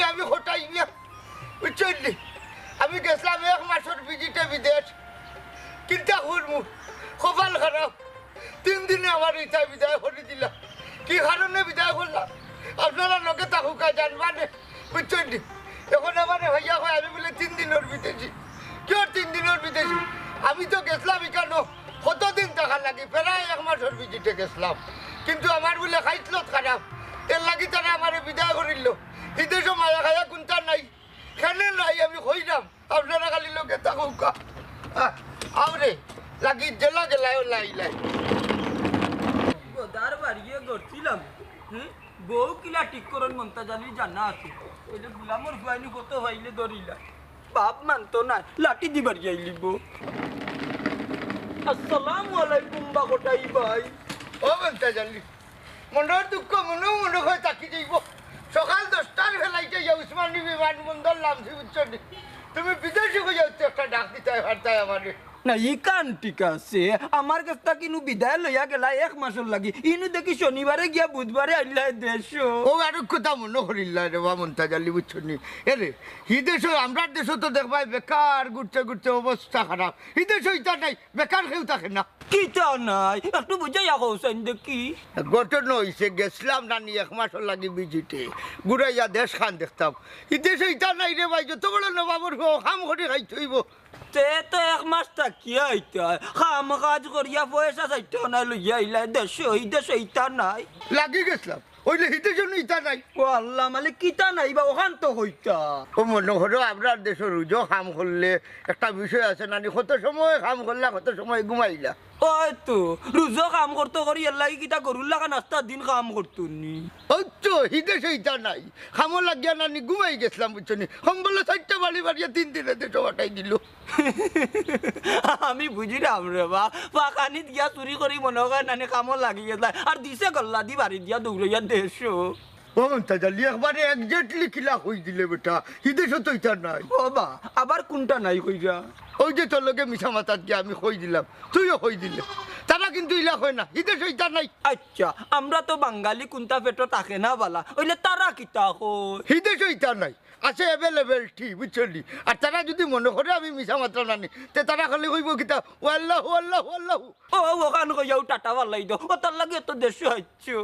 আমি কোটাই মিয়া বুঝলি আমি গেছিলাম 1 মাসের ভিজিটে বিদেশ চিন্তা করবো কপাল খারাপ 3 দিনে আমার ইচ্ছা বিদায় করে দিলাম কি কারণে বিদায় করলাম আপনারা লোকে তাহুকা জানবানে বুঝলি এখন আমার ভাইয়া হয় আমি বলে 3 দিনের বিদেশি কেউ 3 দিনের বিদেশি আমি তো গেছিলাম এখানে কতদিন টাকা লাগে প্রায় 1 মাসের ভিজিটে গেছিলাম কিন্তু আমার বলে খাইছিল খারাপ এর লাগি তারা আমার বিদায় করিল বিদেশ মায়া খায়া কোনটা নাই খেলে নাই আমি কইলাম আপনারা খালি লোকে তাহুকা আরে লাগি জেলা গেলায় লাই লাই গোদার বাড়িয়ে গড়ছিলাম বউ কিলা ঠিক করন মন্তাজানি জানা আছে ওই যে গুলামর ফুয়াইনি কত হইলে ধরিলা বাপ মানতো না লাঠি দিবার যাইলিব আসসালামু আলাইকুম বা কোটাই ভাই ও মন্তাজানি মনের দুঃখ মনে হয় তাকি যাইব সকাল 10টার ফেলাইতে যাও উসমানী বিমানবন্দর নামছি বুঝছি তুমি বিদেশি হয়ে যাচ্ছ একটা ডাক দিতে পারতাই আমারে না ই কান ঠিক আছে আমার কাছটা কিনু বিদায় লইয়া গেলা 1 মাসের লাগি ইনু দেখি শনিবারে গিয়া বুধবারে আইলা দেশ ও আর কথা মনে করিল রে বা মন্তাজালি বুঝছি এরে হি দেশ আমরা দেশ তো দেখবাই বেকার ঘুরতে অবস্থা খারাপ হি দেশ ইটা নাই বেকার কেউ থাকে না কিটা নাই একটু বুঝাইয়া কৌছেন দেখি ঘটনা হয়েছে গেছিলাম নানি 1 মাসের লাগি ভিজিটে ঘুরাইয়া দেশ খান দেখতাম হি দেশ ইটা নাই রে ভাই যত বড় নবাবর খাম করে খাইতে হইব তে তো 1 মাস থাকিয়া আইতা খাম কাজ করিয়া পয়সা চাইতে না লইয়া আইলা দেশ ইটা নাই লাগি গেছিলাম ওইলে হিতের জন্য ইটা নাই ও আল্লাহ মানে কিটা নাই বা ওখান তো হইতা ও মনে করো আপনার দেশের রুজো কাম করলে একটা বিষয় আছে নানি কত সময় কাম করলা কত সময় ঘুমাইলা ওই তো রুজো কাম করতে করি এর লাগি কিটা গরুর লাগা নাস্তা দিন কাম করতো নি ওই তো হিতে সেইটা নাই খামো লাগিয়া নানি ঘুমাই গেছিলাম বুঝছনি সম্বলে 4টা বাড়িয়া 3 দিনে দেশো বাটাই দিল আমি বুঝি রাম রে বা পাকানিত গিয়া চুরি করি মনে হয় নানি কামো লাগি গেছে আর দিছে গল্লা দি বাড়ি দিয়া দৌড়াইয়া দেশো ও মন্তাজালি একবারে একজাক্টলি কিলা কই দিলে বেটা হিদেশ তো ইটা নাই ও বা আবার কোনটা নাই কইরা ওই যে তোর লগে মিছা মাথাত গিয়ে আমি কই দিলাম তুইও কই দিলে তারা কিন্তু ইলা হয় না হিদেশ ইটা নাই আচ্ছা আমরা তো বাঙালি কোনটা পেটো থাকে না বালা ওইলে তারা কিতা কই হিদেশ ইটা নাই আছে অ্যাভেলেবেল ঠিক বুঝলি আর তারা যদি মনে করে আমি মিছা মাত্রা নানি তে তারা খালি কইব কিতা আল্লাহু আল্লাহু আল্লাহু ও ওখান কইয়াও টাটা বালাই দো ও তার লাগে তো দেশ হইছো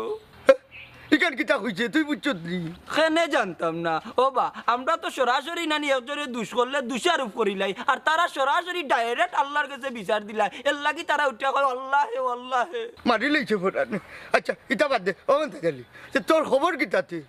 ইকান কিতা কইছে তুই বুঝছত নি কেনে জানতাম না ও বা আমরা তো সরাসরি নানি একজনে দুষ করলে দুষারোপ করিলাই আর তারা সরাসরি ডাইরেক্ট আল্লাহর কাছে বিচার দিলাই এর লাগি তারা উঠিয়া কয় আল্লাহে আল্লাহে মারি লইছে ফোটানে আচ্ছা ইটা বাদ দে ও মন্তা গেলি তোর খবর কিতাতে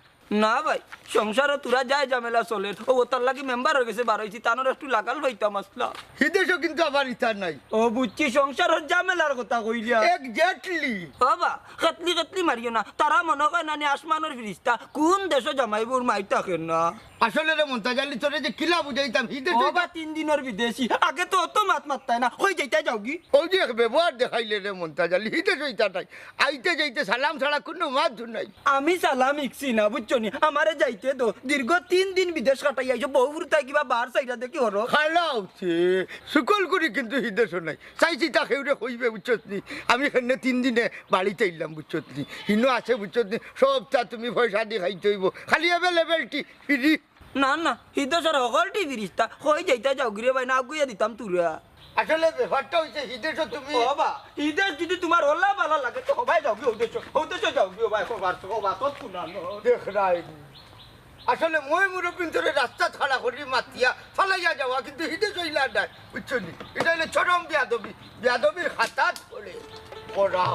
না ভাই সংসারে তোরা যায় ঝামেলা চলে ও তার লাগি মেম্বার হয়ে গেছে বাড়াইছি তানোর একটু লাগাল পাইতাম আসলা হিদেশও কিন্তু আবার ইতা নাই ও বুঝছি সংসারের ঝামেলার কথা কইলিয়া এক্স্যাক্টলি বাবা কেতলি মারিও না তারা মনে হয় নানি আসমানের ফিরিস্তা কোন দেশে জামাইবুর মাই থাকে না আসলে রে মন্তাজালি তোরে যে কিলা বুঝাইতাম হিদেশ ও বা 3 দিনের বিদেশি আগে তো অত মাত্তায় না কই যাইতে যাওগি ওই যে ব্যবহার দেখাইলে রে মন্তাজালি হিদেশ ইতা নাই আইতে যাইতে সালাম ছাড়া কোনো মাত নাই আমি সালাম ইকছি না বুঝছো নি আমারে যাইতে তো দীর্ঘ 3 দিন বিদেশ কাটাই আইছো বহুর তাই কিবা বার সাইডা দেখি হরো খালা উঠছে সুকল করি কিন্তু হিদেশ নাই চাইছি তা খেউরে কইবে বুঝছত নি আমি এখানে 3 দিনে বাড়িতে এলাম বুঝছত নি হিনো আছে বুঝছত নি সবটা তুমি পয়সা দিয়ে খাইতে হইব খালি অ্যাভেলেবেলটি ফ্রি না না হিদেশের সকলটি ফিরিস্তা কই যাইতে যাওগি রে ভাই না আগুয়া দিতাম তুরা আসলে ব্যাপারটা হইছে হিদেশ তুমি বাবা হিদেশ যদি তোমার ওলা ভালো লাগে তো সবাই যাওগি ওদেশ যাওগি ভাই সবার সবার তো শুনা দেখ রাই আসলে মই মুরব্বিন ধরে রাস্তা ছাড়া করি মাতিয়া ফালাইয়া যাওয়া কিন্তু হিদেশ হইলা নাই বুঝছো নি এটা হলে চরম বিয়াদবির খাতাত বলে পড়া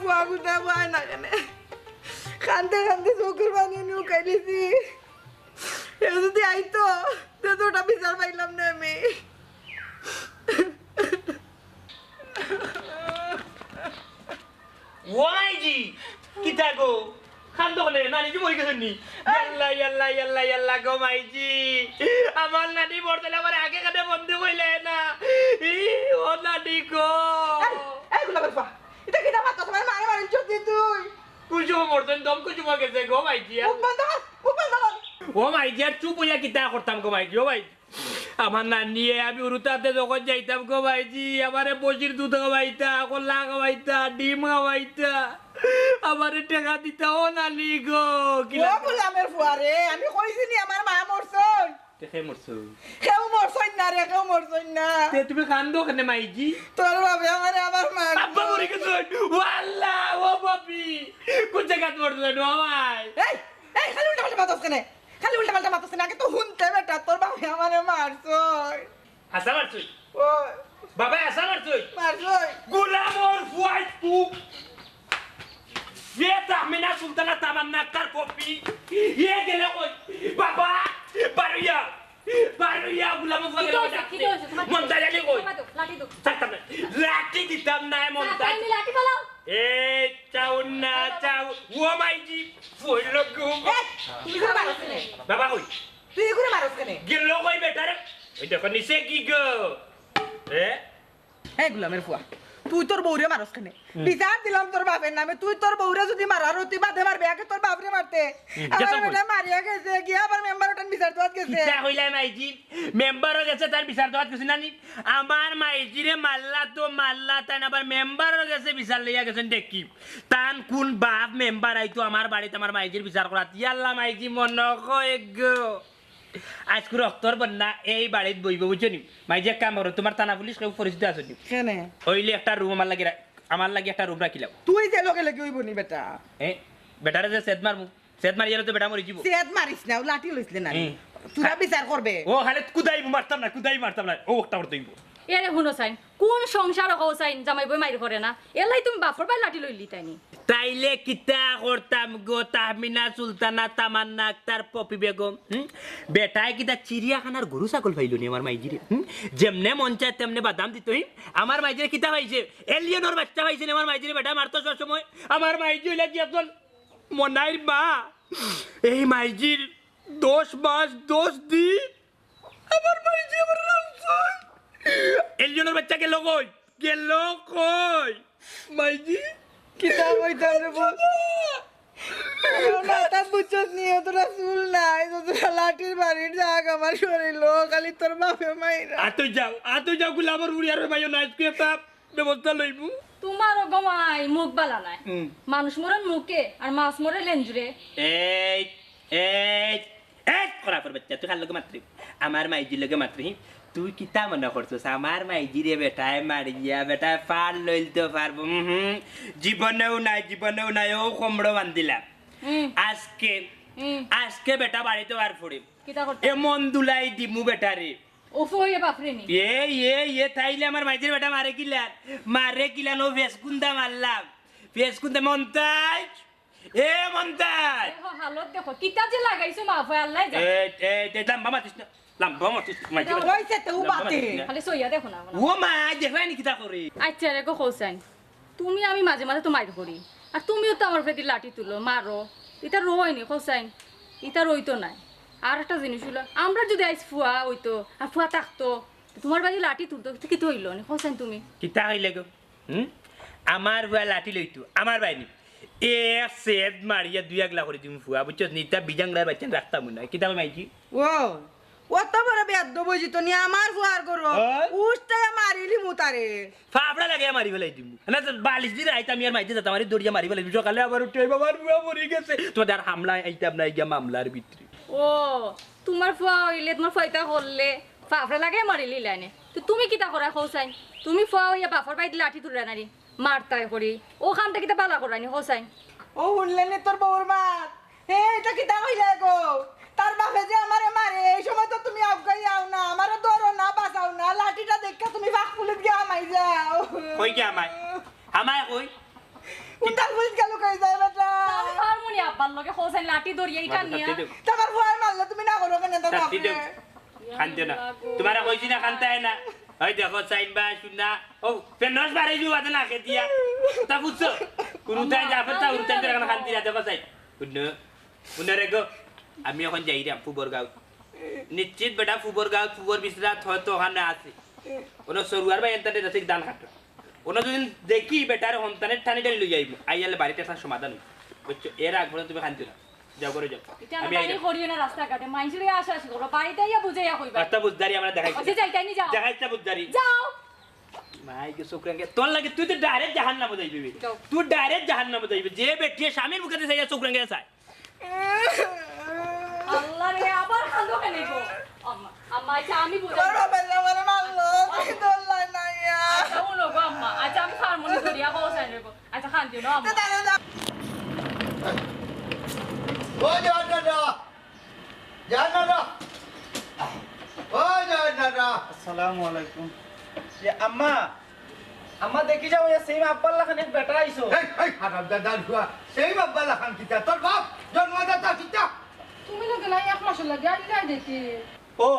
বাবুটা ভাই না কেন কান্দে চোখের পানি নিউ খাইলিছি এ যদি আইতো তো ওটা বিচার পাইলাম না আমি ওয়াইজি কিতা গো খান দোকানে নানি কি মরে গেছেন নি ইয়াল্লা ইয়াল্লা ইয়াল্লা ইয়াল্লা গো মাইজি আমার নানি মরতে আমার আগে কানে বন্ধু কইলে না ই ও নানি গো এই গুলা বাবা এটা কি দাম কথা মানে মারে মারেন চুপ দি তুই কুজো মরতেন দম কুজো গেছে গো মাইজি মুখ বন্ধ ও মাইজি আর চুপ হইয়া কিতা করতাম গো মাইজি ও ভাই আমার নানি আমি উরুতাতে যখন যাইতাম গো ভাইজি আমারে বসির দুধ খাওয়াইতা কলা খাওয়াইতা ডিম খাওয়াইতা আমারে টাকা দিতা ও নানি গো কি ও গোলামের ফুয়ারে আমি কইছি নি আমার মা মরছই দেখে মরছো কেউ মরছই না রে কেউ মরছই না তে তুমি কান্দো কেন মাইজি তোর বাবা আমারে আমার মা আব্বা মরে গেছে ওয়াল্লাহ ও বাপি কোন জায়গায় মরছো নো ভাই এই খালি উল্টা পাল্টা বাতাস কেন খালি উল্টা পাল্টা বাতাস না আগে তো হুনতে বেটা তোর বাবা আমারে মারছই আসা মারছই ও বাবা আসা মারছই মারছই গোলামর ফুয়াই তু ये तामिना सुल्ताना तमन्ना कर पोपी ये गेले कोई बाबा बारुया गुलाम फगले मोंताज आले कोई लाठी दो लाठी दिताम ना मोंताज लाठी फलाओ ए चाउना चाउ वो माइजी फोइलो गुम তুই করে মারছ কেন बाबा कोई তুই করে মারছ কেন गेलो कोई बेटा रे ওই দেখো নিচে কি গো এই গোলামের ফুয়া তুই তোর বউরে মারছ কেন বিচার দিলাম তোর বাপের নামে তুই তোর বউরে যদি মারার হতি বাদে মারবে আগে তোর বাপরে মারতে আমার বেটা মারিয়া গেছে গিয়া আবার মেম্বার ওটান বিচার দোয়াত গেছে কিটা কইলা মাইজি মেম্বার গেছে তার বিচার দোয়াত গেছে নানি আমার মাইজি রে মাল্লা তাই আবার মেম্বার গেছে বিচার লইয়া গেছেন দেখি তান কোন বাপ মেম্বার আইতো আমার বাড়িতে আমার মাইজির বিচার করা ইয়াল্লা মাইজি মন কয় গো আজকে রক্তর বন্যা এই বাড়িতে বইব বুঝছনি মাইজি এক কাম করো তোমার থানা পুলিশ কেউ পরিচিত আছে নি কেন হইলে একটা রুম আমার লাগি একটা রুম রাখিলাম তুই যে লগে লগে হইব নি বেটা বেটারে যে সেদ মারিয়ালে তো বেটা মরি যাব সেদ মারিস না লাঠি লইছলে না তুই বিচার করবে ও হালে কুদাই মারতাম না ও একটা করতেইব এরে হুসাইন কোন সংসার হুসাইন জামাই বই মাইর করে না এলাই তুমি বাপর বাই লাঠি লইলি তাইনি তাইলে কিতা করতাম গো তাহমিনা সুলতানা তামান্না আক্তার পপি বেগম বেটায় কিতা চিড়িয়াখানার গরু ছাগল পাইল নি আমার মাইজিরে যেমনে মন চায় তেমনে বাদাম দিত আমার মাইজিরে কিতা পাইছে এলিয়নের বাচ্চা পাইছে আমার মাইজিরে বেটা মারতো সব সময় আমার মাইজি হইলে কি একজন মনাইর মা এই মাইজির 10 মাস 10 দিন আমার মাইজি আমার রামছয় এলিয়নের বাচ্চা গেল কই মাইজি কিতা কইতাম রে বল মাথা বুঝছস নি তোরা চুল নাই তোরা লাঠির বাড়ির জাগ আমার শরীর খালি তোর বাপে মাইরা আতো যাও গুলামর উড়িয়ার মাইও নাইস কে তা ব্যবস্থা লইবু তোমার গমাই মুখ বালা নাই মানুষ মরে মুখে আর মাছ মরে লেঞ্জুরে এই করা পর বাচ্চা তুই খাল লগে মাত্রি আমার মাইজি লগে মাত্রি তুই কিতা মনে করছস আমার মাইজি রে বেটায় মারিয়া বেটায় ফাল লইলতে পারবো জীবনেও নাই ও কমড়ো বান্ধিলা আজকে বেটা বাড়িতে আর ফুড়ি কিতা করতে এমন দুলাই দিমু বেটারে ওফো হইয়া বাপরে নি এ তাইলে আমার মাইজির বেটা মারে কিলা নো ফেসকুন্দা মারলাম ফেসকুন্দা মন্তাজ মন্তাজ হালত দেখো কিতা যে লাগাইছো মাফা আল্লাহ জানে লাম্বা মাতিস মাইজি কইছে তো বাতে খালি সইয়া দেখো না ও মা দেখবাই নি কিতা করে আচ্ছা রে গো হোসাইন তুমি আমি মাঝে মাঝে তো মাইর করি আর তুমিও তো আমার প্রতি লাঠি তুলো মারো এটা রইনি হোসাইন এটা রইতো নাই আর একটা জিনিস হলো আমরা যদি আইস ফুয়া হইতো আর ফুয়া থাকতো তোমার বাড়ি লাঠি তুলতো কি তো হইলো নি হোসাইন তুমি কিতা হইলে গো আমার বুয়া লাঠি লইতো আমার বাইনি এ সেদ মারিয়া 2 আগলা করে দিমু ফুয়া বুঝছস নি তা বিজাংলার বাচ্চা রাখতাম না কিতা মাইজি ও তো বড় বেদ্দ বজি তো নি আমার ফুয়ার করো উস্তে মারিলি মুতারে ফাবড়া লাগে মারি ফেলাই দিমু না তো বালিশ দি রাইতা আমি আর মাইতে যেতাম আরে দড়িয়া মারি ফেলাই দিমু সকালে আবার উঠে বাবার বুয়া মরি গেছে তোমাদের হামলা আইতাম না গিয়া মামলার ভিতরে ও তোমার ফুয়া হইলে তোমার ফাইতা করলে ফাফড়া লাগে মারিলি লাইনে তো তুমি কিতা করা হোসাইন তুমি ফুয়া হইয়া বাপর বাইতে লাঠি তুলে নারি মারতাই করি ও খামটা কিতা বালা করানি হোসাইন ও শুনলেন তোর বউর মাত এটা কিতা কইলা গো তার বাপে যে আমারে মারে এই সময় তো তুমি আগাই আও না আমারে ধরো না বাঁচাও না লাঠিটা দেখে তুমি ফাঁক পুলিশ গিয়ে আমাই যাও কই কি আমায় কই উন্টাল পুলিশ গেল কই যায় বেটা হারমোনি আব্বার লগে হোসাইন লাঠি ধরিয়ে এটা নিয়া তোমার ভয় মারলে তুমি না করো কেন তো বাপরে খানতে না তোমারা কইছি না খানতে না ওই দেখো সাইন বা শুনা ও ফেনস বাড়াই দিও আদে না কে দিয়া তা বুঝছো কোনটাই যাবে তা উনটাই করে খানতে দেখো সাইন শুনে রেগো আমি এখন যাইরাম ফুবর গাঁও নিশ্চিত বেটা ফুবর গাঁও ফুবর বিচরাত হয়তো ওখানে আছে কোনো সরুয়ার বা এন্টারে যাচ্ছে দান হাঁটো কোনো যদি দেখি বেটার সন্তানের ঠানি টানি লই যাইব আইয়ালে বাড়িতে একটা সমাধান বুঝছো এর আগ পর্যন্ত তুমি খান্তি না যাও করে যাও আমি আইরা করিও না রাস্তাঘাটে মাইনসিরে আসি করো বাড়িতে আইয়া বুঝাইয়া কইবা রাস্তা বুঝদারি আমরা দেখাইছি আচ্ছা যাইতাই নি যাও দেখাইছা বুঝদারি যাও মাই কে শুকরাঙ্গে তোর লাগে তুই তো ডাইরেক্ট জাহান্নামে যাইবি তুই ডাইরেক্ট জাহান্নামে যাইবি যে বেটিয়ে স্বামীর মুখে যাইয়া শুকরাঙ্গে চায় আল্লাহ রে আবার খান্দো কেন গো আম্মা আম্মা আচ্ছা আমি বুঝাই তোর বাবা আমার মারলো তুই দোল্লাই না ইয়া আচ্ছা উনো গো আম্মা আচ্ছা আমি হারমোনি ধরিয়া বসাই নেব আচ্ছা খান্তিও না আম্মা ও জাহানারা জাহানারা ও জাহানারা আসসালামু আলাইকুম আম্মা আম্মা দেখি যাও সেই আব্বার লাখান এক বেটা আইছো এই এই হারাম দাদার হুয়া সেই বাবা লাখান কিতা তোর বাপ জন্মদাতা কিতা তুমি লোকে না এক মাস লাগে আইলাই দেখি ও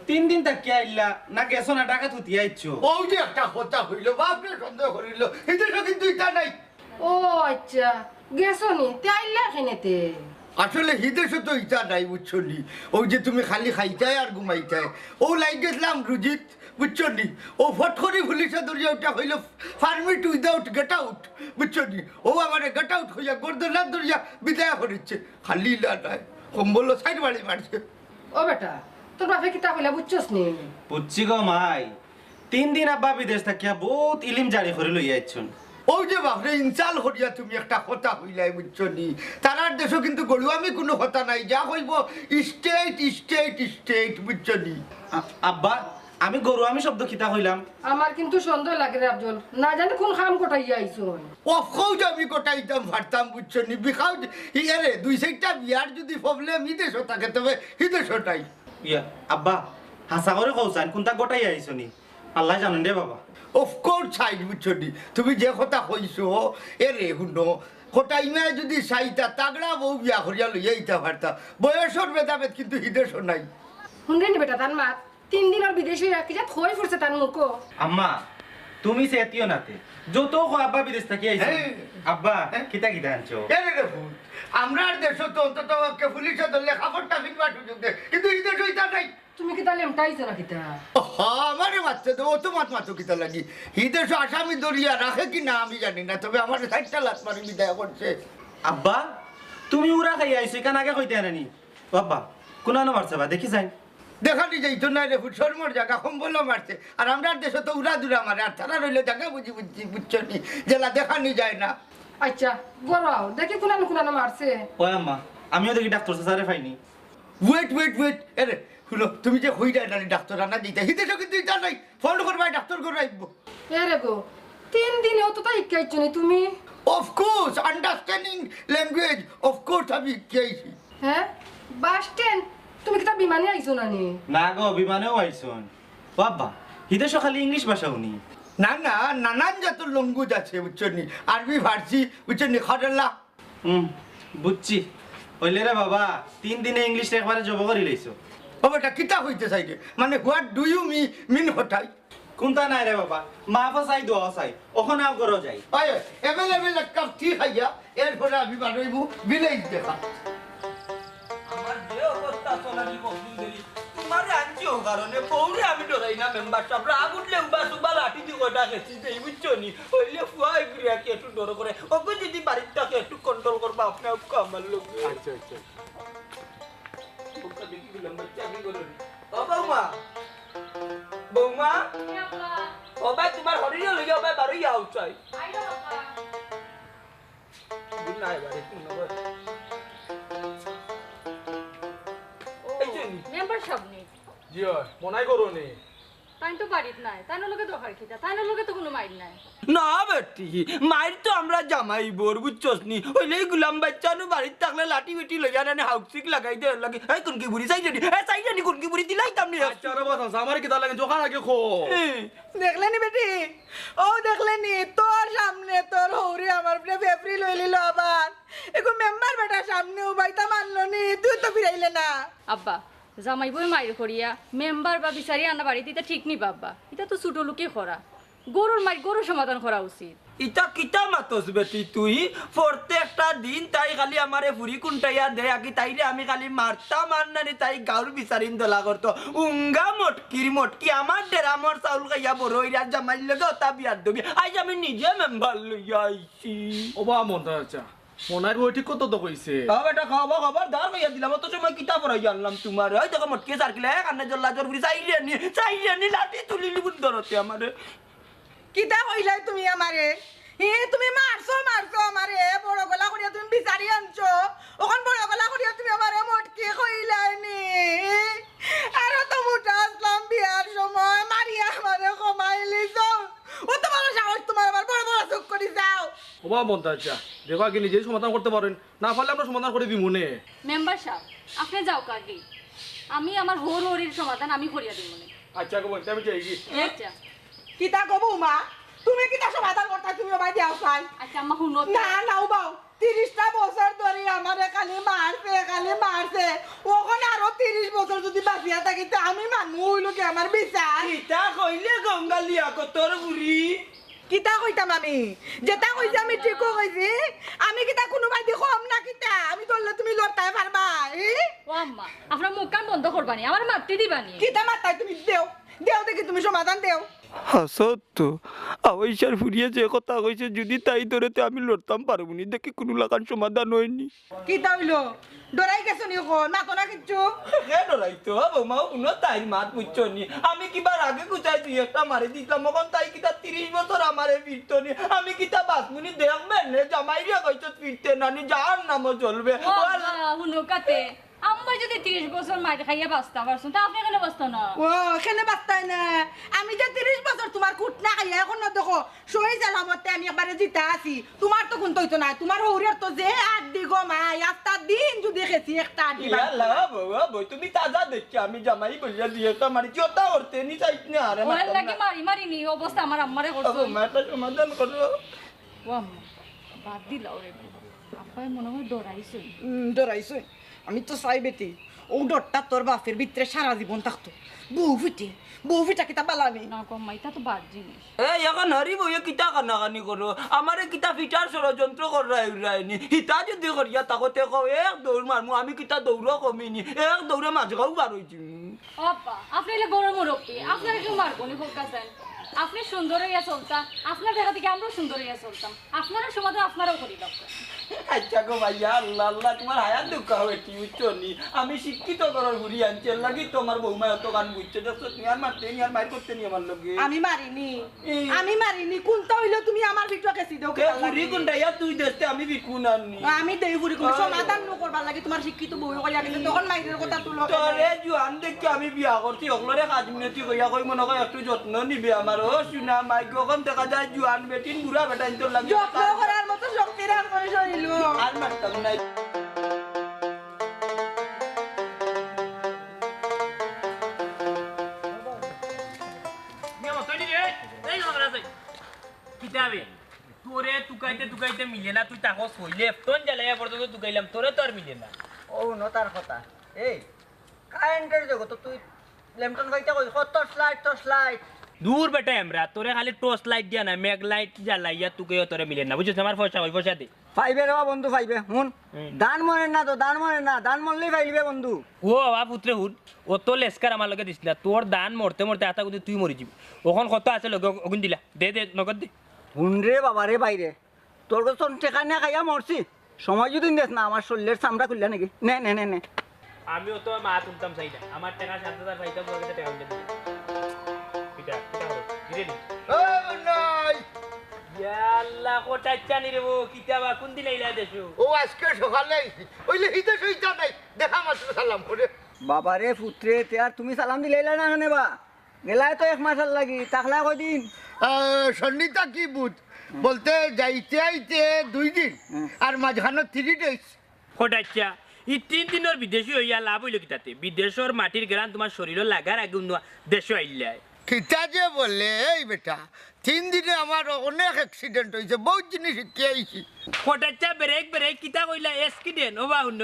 3 দিন তাক কি আইলা না গেছো না টাকা থুতি আইছো ও যে একটা কথা হইল বাপরে সন্দেহ করিল এদের কিন্তু ইটা নাই ও আচ্ছা গেছো নি তে আইলা কেনেতে আসলে হিদেশে তো ইটা নাই বুঝছো নি ওই যে তুমি খালি খাইতাই আর ঘুমাইতাই ও লাইক গেছিলাম রুজিত বুঝছো নি ও ফট করে পুলিশে ধরিয়া ওটা হইল ফার্মিট উইদাউট গেট আউট বুঝছো নি ও আমার গেট আউট হইয়া গর্দনা ধরিয়া বিদায় করিচ্ছে খালি নাই কম্বল সাইড বাড়ি মারছে ও বেটা তোর বাপে কিতা কইলা বুঝছস নি বুঝছি গো মাই 3 দিন আব্বা বিদেশ থাকিয়া বহুত ইলিম জারি করে লই আইছুন ও যে বাপরে ইনসাল করিয়া তুমি একটা কথা হইলাই বুঝছো নি তারার দেশও কিন্তু গড়ু আমি কোনো কথা নাই যা হইব স্টেট স্টেট স্টেট বুঝছো নি আব্বা আমি গরু আমি শব্দ খিতা হইলাম আমার কিন্তু সন্দেহ লাগে রে আফজল না জানি কোন খাম কোটাইয়া আইছো অফকও যে আমি কোটাইতাম ফারতাম বুঝছো নি বিখাও ইয়ারে 2-4টা বিয়ার যদি প্রবলেম হিদেশ থাকে তবে হিদেশটাই ইয়া আব্বা হাসা করে কওছান কোনটা গোটাই আইছো নি আল্লাহ জানেন রে বাবা অফকোর্স সাইড বুঝছো নি তুমি যে কথা কইছো এরে শুনো কোটাই মিয়া যদি সাইতা তাগড়া বউ বিয়া করিয়া লইয়া ইতা ফারতা বয়সর ভেদাভেদ কিন্তু হিদেশ নাই শুনলি নি বেটা তার মা 3 দিন আর বিদেশে রাখি যা থই ফুরছে তার মুখো আম্মা তুমি সেতিও নাতে যত কো আব্বা বিদেশ থাকি আইছো আব্বা কিতা কিতা আনছো এরে রে ভূত আমরা দেশ তো অন্তত কে পুলিশে ধরলে খবরটা ফিরবার সুযোগ দেয় কিন্তু হিদেশ হইতা নাই তুমি কি তাহলে এমটাইছো না কিতা আমারে মারছে তো ও তো মাতো কিতা লাগি হিদেশ আসামি দরিয়া রাখে কি না আমি জানি না তবে আমার 60টা লাখ মারি বিদায় করছে আব্বা তুমি উড়া খাই আইছো কেন আগে কইতে আনানি বাবা কোনানো মারছে বা দেখি যাই দেখানি যাইতো না রে শর্মর জায়গা কম্বল মারছে আর আমরা দেশে তো উড়া দুরা মারে আর তারা রইলে জায়গা বুঝছো নি জেলা দেখানি যায় না আচ্ছা গরাও দেখি কোনানো মারছে ও আম্মা আমিও দেখি ডাক্তার স্যারে পাইনি ওয়েট এরে শুনো তুমি যে হই যায় না ডাক্তার আনা দিতে হিদেশও কিন্তু ইটা নাই ফোন করবাই ডাক্তার করে আইবো এরে গো 3 দিনেও তো তাই কাইছো নি তুমি অফকোর্স আন্ডারস্ট্যান্ডিং ল্যাঙ্গুয়েজ অফকোর্স আমি কেছি হ্যাঁ বাস স্ট্যান্ড তুমি কি তা বিমানে আইছো না নি না গো বিমানেও আইছন বাবা হিদেশ খালি ইংলিশ ভাষা উনি না নানান জাতের লঙ্গুজ আছে বুঝছো নি আরবি ফার্সি বুঝছো নি খরলা বুঝছি হইলে রে বাবা 3 দিনে ইংলিশ একবারে জব করে লইছো ও বেটা কিতা হইতে চাইছে মানে হোয়াট ডু ইউ মিন হঠাই কোনটা নাই রে বাবা মাফা চাই দোয়া চাই ওখানে আও করো যাই আয় এভেলেবেল একটা ঠিক খাইয়া এরপরে আমি বানাইবো বিলেই দেখা আমার যে অবস্থা চলানি কবুল তোমার আনছিও কারণে পৌরে আমি ডরাই না মেম্বার সাহেবরা আগুনলে উবা লাঠি দি কটা গেছি যে বুঝছো নি হইলে ফুয়া এগুলিয়া কি একটু ডর করে ওকে যদি বাড়িটাকে একটু কন্ট্রোল করবা আপনি আপকে আমার লোক আচ্ছা ওকে দেখি দিলাম বাচ্চা কি করো বৌমা ওবাই তোমার হরিয়া লইয়া ওবাই বাড়ি আউ চাই আইলো বাবা দিন নাই বাড়ি কোন মেম্বার সামনে জি হয় মনাই করো নি তাই তো বাড়িত নাই তাই লোকে দরকার খিতা তাই লোকে তো কোনো মাইর নাই না বেটি মাইর তো আমরা জামাই বোর বুঝছস নি ওইলে গুলাম বাচ্চা নু বাড়িতে থাকলে লাঠি বিটি লইয়া না হাউসিক লাগাই দে লাগে এই কোন কি বুড়ি চাই জানি কোন কি বুড়ি দিলাইতাম নি আচ্ছা রে বাবা আমার কি লাগে জোখান আগে খো দেখলেনি বেটি ও দেখলেনি তোর সামনে তোর হৌরি আমার ফেফরি লই লিলো আবার এখন মেম্বার বেটা সামনে উবাইতা মানলো নি তুই তো ফিরাইলে না আব্বা জামাই বই মাইর করিয়া মেম্বার বা বিচারি আনা বাড়িতে এটা ঠিক নি বাবা এটা তো ছোট লোকে করা গরুর মাই গরুর সমাধান করা উচিত ইটা কিটা মাতস বেটি তুই প্রত্যেক একটা দিন তাই খালি আমারে ফুরি কুন্টাইয়া দে আকি তাইলে আমি খালি মারতাম আর নানি তাই গাউর বিচারিন দলা করতো উঙ্গা মটকি আমার ডেরামর চাউল খাইয়া বড় হইরা জামাই লগে ওটা বিয়ার দবি আজ আমি নিজে মেম্বার লইয়া আইছি ওবা মন্তাজ আচ্ছা মনাই বই ঠিক কত তো কইছে বেটা খাওয়া খবর দাঁড় হইয়া দিলাম অত সময় কিতা পড়াই জানলাম তোমার ওই দেখো মটকে সার্কিলে কান্না জল্লা জোর ফুরি চাইলে নি লাঠি তুলিলি বুদ্ধরতে আমারে কিতা কইলাই তুমি আমারে তুমি মারছো আমারে বড় গলা করিয়া তুমি বিচারি আনছো ওখান বড় গলা করিয়া তুমি আমারে মটকে কইলাই নি আর তো মোটা আসলাম বিয়ার সময় মারিয়া আমারে কমাইলিছ ও তোমার সাহস তোমার আবার বড় বড় চোখ করি যাও ওবা মন্তাজ আচ্ছা দেখো আগে নিজেই সমাধান করতে পারেন না পারলে আমরা সমাধান করে দিব মনে মেম্বার সাহেব আপনি যাও কাকি আমি আমার হরির সমাধান আমি করিয়া দিব মনে আচ্ছা গো বলতে আমি চাই কি আচ্ছা কিতা কব মা তুমি কিতা সমাধান করতা তুমি বাই দিয়াও চাই আচ্ছা আম্মা শুনো না নাও বাও 30টা বছর ধরে আমারে খালি মারছে ওখানে আরো 30 বছর যদি বাঁচিয়া থাকি তো আমি মানুষ হইল কি আমার বিচার কিতা কইলে গঙ্গালিয়া কতর বুড়ি কিতা কইতাম আমি যেটা কইছি আমি ঠিকও কইছি আমি কিতা কোনো বাইদি কম না কিতা আমি ধরলে তুমি লড়তাই পারবা ও আম্মা আপনার মুখ কান বন্ধ করবানি আমার মারতে দিবানি কিতা মারতাই তুমি দেও দেখি তুমি সমাধান দেও হাসতো আওয়াইশার ফুরিয়ে যে কথা কইছে যদি তাই ধরেতে আমি লড়তাম পারবো নি দেখি কোনো লাগান সমাধান হয়নি কিতা হইলো ডরাই গেছো নি এখন মাতো না কিচ্ছু কে ডরাইতো বৌমাও কোনো তাই মাত বুঝছো নি আমি কিবার আগে কুচাই তুই একটা মারি দিতাম এখন তাই কিতা 30 বছর আমারে ফিরতো নি আমি কিতা বাসমুনি দেখবেন জামাই রে কইছো ফিরতে নানি যার নামও চলবে ও আল্লাহ শুনো কাতে আম্মা যদি 30 বছর মাইর খাইয়া বাঁচতা পারছুন তা আপনি কেন বাঁচতো না ও এখানে বাস্তাই না আমি যে 30 বছর তোমার কুট না খাইয়া এখন না দেখো সই জ্বালাবতে আমি একবারে জিতা আছি তোমার তো কোন তৈতো না তোমার হৌরের তো যে আট দি গো মাই আস্তা দিন যদি খেছি একটা আট দিবা ইয়ালা বউ তুমি তাজা দেখছি আমি জামাই বলিয়া দিয়ে একটা মারি চোটা করতে নি চাইছ না আরে ওর লাগি মারি নি অবস্থা আমার আম্মারে করছো মাটা সমাধান করো ও আম্মা বাদ দিলাও রে আপাই মনে হয় ডরাইছো ডরাইছো আমি তো চাই বেটি ও ডরটা তোর বাপের ভিতরে সারা জীবন থাকতো বউ ফিটা কিতা বালানি না গো মাইতা তো বাদ জিনিস এই এখন হরি বইয়ে কিতা কানাকানি করো আমারে কিতা ফিটার ষড়যন্ত্র করাইনি হিতা যদি করিয়া তাকতে কও এক দৌড় মারমু আমি কিতা দৌড়ও কমিনি এক দৌড়ে মাঝগাও বার হইছি আপা আপনি এলে বড় মুরব্বী আপনারা কেউ মারবো নি ফোকাসেন আপনি সুন্দর হইয়া চলতা আপনার দেখা থেকে আমরাও সুন্দর হইয়া চলতাম আপনারা সমাধান আপনারাও করি দরকার আচ্ছা গো ভাইয়া আল্লাহ আল্লাহ তোমার হায়াত দুঃখ হবে কি বুঝছো নি আমি শিক্ষিত করার ঘুরি আনছি লাগি তোমার বৌমা এত গান বুঝছো দেখছো তুমি আর মারতে নি আর মার করতে নি আমার লগে আমি মারিনি কোনটা হইলো তুমি আমার ভিতরে কেসি দাও কে ঘুরি কোনটা ইয়া তুই দেখতে আমি বিকু নানি আমি দেই ফুরি কোন সমাধান ন করবার লাগি তোমার শিক্ষিত বউ কইয়া গেছে তখন মাইরের কথা তুলো তোরে জুয়ান দেখে আমি বিয়া করছি ওগুলোরে কাজ মিনতি কইয়া কই মনে হয় একটু যত্ন নিবে আমার ও শুনা মাই কখন দেখা যায় জুয়ান বেটিন বুড়া বেটা ইন্তর লাগে যত্ন করার মতো শক্তি রাখ করে শরীর আর মারতাম নাই তোরে তুকাইতে মিলে না তুই তাকে সইলে এফটন জ্বালাইয়া পর্যন্ত তুকাইলাম তোরে তো আর মিলে না ও ন তার কথা এই কারেন্টের জগত তুই ল্যাম্পটন ভাইটা কই টর্চ লাইট দূর বেটা আমরা তোরে খালি টর্চ লাইট দিয়া না মেঘ লাইট জ্বালাইয়া তুকে তোরে মিলে না বুঝছিস আমার পয়সা ওই পয়সা দে ফাইবে রে বন্ধু ফাইবে হুন দান মরে না তো দান মরলেই ফাইলিবে বন্ধু ও বাবা পুত্রে হুন ও তো লেস্কার আমার লগে দিছিল তোর দান মরতে মরতে আতা গুদি তুই মরি যাবি ওখন কত আছে লগে অগুন দিলা দে নগদ দে হুন রে বাবা রে বাইরে তোর তো টেকা নিয়ে খাইয়া মরছি সময় যদি দেখ না আমার শরীরের চামড়া খুললা নাকি নে আমিও তো মা তুলতাম চাইনা আমার টাকা ৭০০০ পাইতাম তোর কাছে টাকা দিতে পিটা করো ধীরে ধীরে ও নাই ইয়াল্লাহ কোটা চানি রে ও কিতাবা কোন দিন আইলা দেশো ও আজকে সকালে আইছি ওইলে হিতে সইতা নাই দেখা মাত্র সালাম করে বাবা রে পুত্রে তে আর তুমি সালাম দিলাইলা না কেনে বা গেলাই তো 1 মাস লাগি তাকলা কদিন সন্নিতা কি বুঝ বলতে যাইতে আইতে 2 দিন আর মাঝখানে 3 ডেজ কোটাচ্ছা এই 3 দিনের বিদেশি হইয়া লাভ হইল কিতাতে বিদেশের মাটির গ্রান তোমার শরীরে লাগার আগে দেশে আইলাই খিতা যে বলে এই বেটা 3 দিনে আমার অনেক অ্যাক্সিডেন্ট হয়েছে বহুত জিনিস শিখে আইছি কোটাচ্ছা ব্রেক কিতা কইলা এক্সিডেন্ট ও বাহুন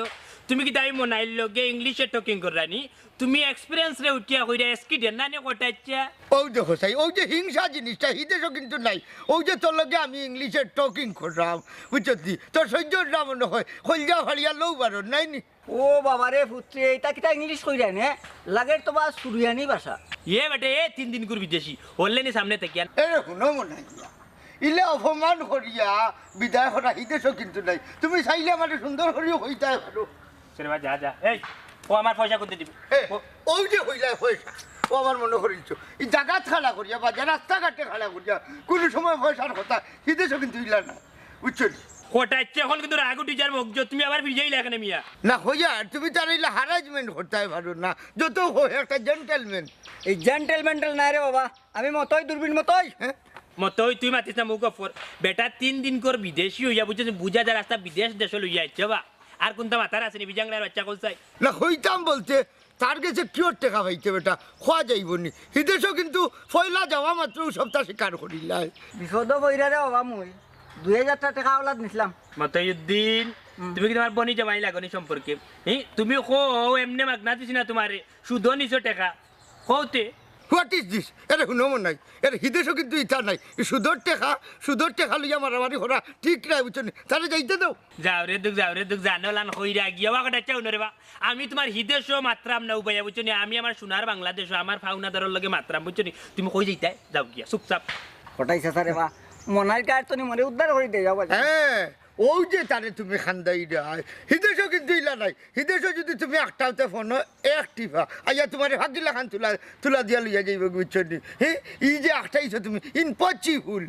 তুমি কি তাই মনাইল লগে ইংলিশে টকিং করানি তুমি এক্সপিরিয়েন্স রে উঠিয়া কইরা এসকি দেন না নে কোটাইছা ওই যে হোসাই ওই যে হিংসা জিনিসটা হিদেশও কিন্তু নাই ওই যে তোর লগে আমি ইংলিশে টকিং করলাম বুঝছি তোর সহ্য না মনে হয় হলজা ফাড়িয়া লৌ বারণ নাই নি ও বাবা রে পুত্রে এটা কিতা ইংলিশ কইরা নে লাগে তো বা সুরিয়ানি ভাষা এ বেটে এ 3 দিন করে বিদেশি হললেনি সামনে থেকে এরে শুনো মনে ইলে অপমান করিয়া বিদায় করা হিদেশও কিন্তু নাই তুমি চাইলে আমার সুন্দর করিও হইতে পারো সেরে যা যা এই ও আমার পয়সা করতে দিবি ওই যে হইলা পয়সা ও আমার মনে করিছ এই জায়গা খাড়া করিয়া বা রাস্তাঘাটে খাড়া করিয়া কোনো সময় পয়সার কথা হিদেশও কিন্তু ইলা না বুঝছো কোটাইছে এখন কিন্তু রাগুটি যার মুখ তুমি আবার বিজয়ই লাগে না মিয়া না হইয়া তুমি তার ইলা হারাজমেন্ট করতে পারো না যত হয় একটা জেন্টেলম্যান এই জেন্টেলমেন্টাল নাই রে বাবা আমি মতই দূরবীন মতই হ্যাঁ মতই তুই মাতিস না মুখ ফর বেটা 3 দিন কর বিদেশি হইয়া বুঝছিস বুঝা যা রাস্তা বিদেশ দেশ লইয়া আইছে বা আর কোনটা মাথার আসেনি বিজাংলার বাচ্চা কইছাই না হইতাম বলতে তার কাছে কিওর টাকা পাইছে বেটা খোয়া যাইবনি হিদেশও কিন্তু ফয়লা যাওয়া মাত্র সপ্তাহ স্বীকার করিলাই বিপদ বইরা রে বাবা মুই 2000 টাকা ওলাদ নিছিলাম মতইউদ্দিন তুমি কি তোমার বনি জামাই লাগনি সম্পর্কে তুমি কো এমনি মাগনা দিছ না তোমারে সুদ নিছো টাকা কওতে হোয়াট ইজ দিস এরে শুনো মন নাই এর হিদেশও কিন্তু ইচ্ছা নাই সুদর টেকা লইয়া মারামারি করা ঠিক নাই বুঝছো তাহলে যাইতে দাও যাও রে দুঃখ জানলান কইরা গিয়া ওয়াকটা চাও নরে বা আমি তোমার হিদেশও মাত্রাম না উপায় বুঝছো আমি আমার সোনার বাংলাদেশ আমার ফাউনাদারের লগে মাত্রাম বুঝছো তুমি কই যাইতাই যাও গিয়া চুপচাপ কটাই সারে বা মনার কার তো নি মরে উদ্ধার করে দে যাও হ্যাঁ ওই যে তারে তুমি খান্দাই দেয় হিদেশও কিন্তু ইলা নাই হিদেশও যদি তুমি একটাতে ফোন একটিভা আইয়া তোমার ভাগিলা খান তুলা দিয়া লইয়া যাইব বুঝছো হ্যাঁ এই যে একটাইছো তুমি ইম্পসিবল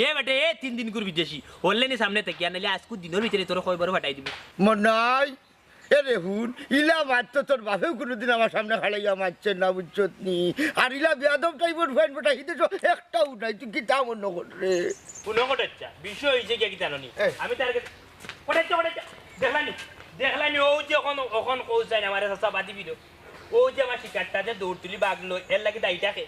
এ বেটে এ 3 দিন করে বিদেশি হললেনি সামনে থেকে আনলে আজকু দিনের ভিতরে তোর কয়বার ফাটাই দিবি মনাই এরে হুন ইলা মারতো তোর বাপেও কোনোদিন আমার সামনে খাড়াইয়া মারছে না বুঝছো নি আর ইলা বেয়াদব টাইপের ফাইন বেটা হিদেশও একটাও নাই তুই কি তা মনে করে পুনো কোটাচ্ছা বিষয় হইছে কি জানোনি আমি তার কাছে কোটাচ্ছা দেখলানি ও যে এখন কইছাই না আমারে সাসা বাদি ভিডিও ও যে আমার শিকারটা যে দৌড় তুলি বাগলো এর লাগি দাইটাকে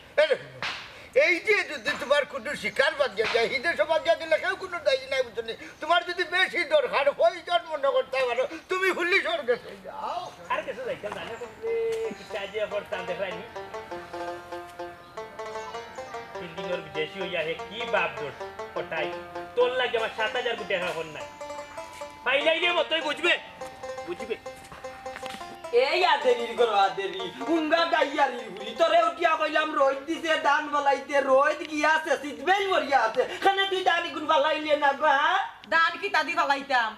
এই যে যদি তোমার কোনো শিকার বাগিয়া যায় হিদেশও বাগিয়া গেলে কেউ কোনো দায়ী নাই বুঝছো তোমার যদি বেশি দরকার প্রয়োজন মনে করতে পারো তুমি ফুল্লি স্বর্গে যাও আর কিছু যাইতাম জানে কোনরে কিটা যে করতাম দেখলানি দিনের বিদেশি হইয়া হে কি বাপ দোষ কোটাই তোর লাগে আমার 7000 কোটি টাকা হন নাই পাইলাই রে মতই বুঝবে এই আদেরির করো আদেরি উঙ্গা গাইয়ারির গুলি তোরে উঠিয়া কইলাম রোদ দিছে দান বলাইতে রোদ গিয়াছে সিটবেল মরিয়া আছে খানে তুই দানি গুন বলাইলে না গো হ্যাঁ দান কিতা দি বালাইতাম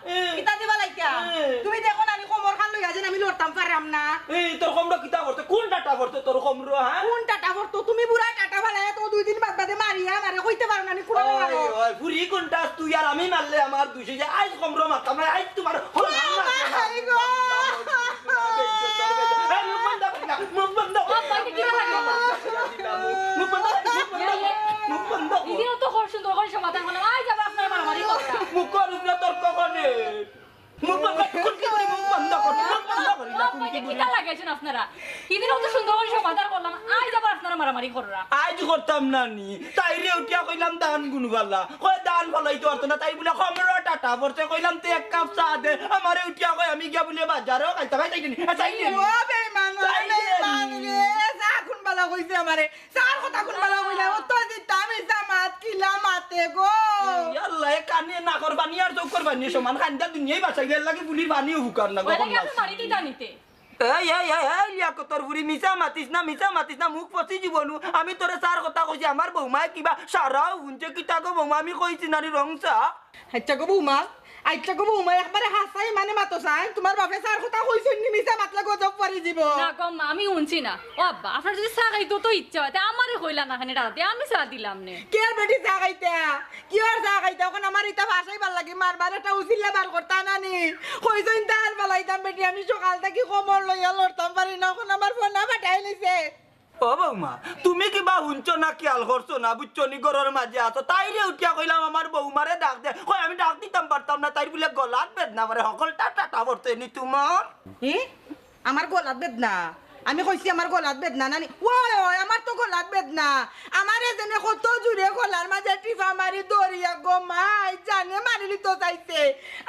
তুমি দেখো না আমি কোমর খান লইয়া যেন আমি লড়তাম পারাম না এই তোর কমরো কিতা করতে কোন ডাটা করতে তোর কমরো হ্যাঁ কোন টাটা ভরতো তুমি বুড়া টাটা বালায় তো 2 দিন বাদ বাদে মারিয়া মারে কইতে পারো না নি কুড়া মারো ওই পুরি কোনটা তুই আর আমি মারলে আমার 200 যে আজ কমরো মারতাম আজ তোমার হল হাই গো মুখ বন্ধ দিদিও তো খুব সুন্দর করে সমাধান হলো আই যাবে আপনার মারামারি করা মুখের উপরে তর্ক করে মুখ বন্ধ কর কিটা লাগাইছেন আপনারা দিদিও তো সুন্দর করে সমাধান করলাম আই যাবে আপনারা মারামারি করা আজ করতাম না নি তাইরে উঠিয়া কইলাম দান গুনবালা কই দান ফলাইতে পারতো না তাই বলে খমরা টাটা পড়তে কইলাম তে এক কাপ চা দে আমারে উঠিয়া কই আমি গিয়া বলে বাজারও খাইতে ভাই চাইনি ও বেঈমান রে যা কোন বালা কইছে আমারে চার কথা কোন বালা কইলা ও তো দিতাম জামাত কিলা মাতে গো আল্লাহ কানে না করবানি আর চোখ করবানি সমান খান্দা দুনিয়াই বাঁচাই গেল লাগে বুলির বানিও হুকার না ওই লাগে আপনি মারি দিতা নিতে এই লিয়াকো তোর বুড়ি মিছা মাতিস না মুখ পচি জীবনু আমি তোরে চার কথা কইছি আমার বৌমায় কিবা সারাও হুনছে কিতা গো বৌমা আমি কইছি নানি রংসা আচ্ছা গো বৌমা একবারে হাসাই মানে মাতো চাই তোমার বাপে চার কথা কইছেন নি মিছা মাতলা গজব পারি দিব না গো আমি শুনছি না ও আব্বা আপনার যদি চা খাইতো তো ইচ্ছা হয় আমারে কইলা না খানে রাতে আমি চা দিলাম নে কে আর বেটি চা খাইতা কি আর চা খাইতা এখন আমার ইতা ভাষাই ভাল লাগে মারবার একটা উচিল্লা বার করতা না নি কইছেন তার বালাইতাম বেটি আমি সকাল থেকে কোমর লইয়া লড়তাম পারি না এখন আমার ফোন না পাঠাই লইছে ও বৌমা তুমি কিবা হুনছো না খেয়াল করছো না বুঝছো নি ঘরের মাঝে আছো তাইরে উঠিয়া কইলাম আমার বৌমারে ডাক দে কই আমি ডাক দিতাম পারতাম না তাই বলে গলাত বেদনা মারে সকল টাটা পড়তে নি তোমার আমার গলাত বেদনা আমি কইছি আমার গলাত বেদনা নানি ওই ওই আমার তো গলাত বেদনা আমারে যেনে কত জুড়ে গলার মাঝে টিফা মারি দরিয়া গো মাই জানে মারিলি তো চাইছে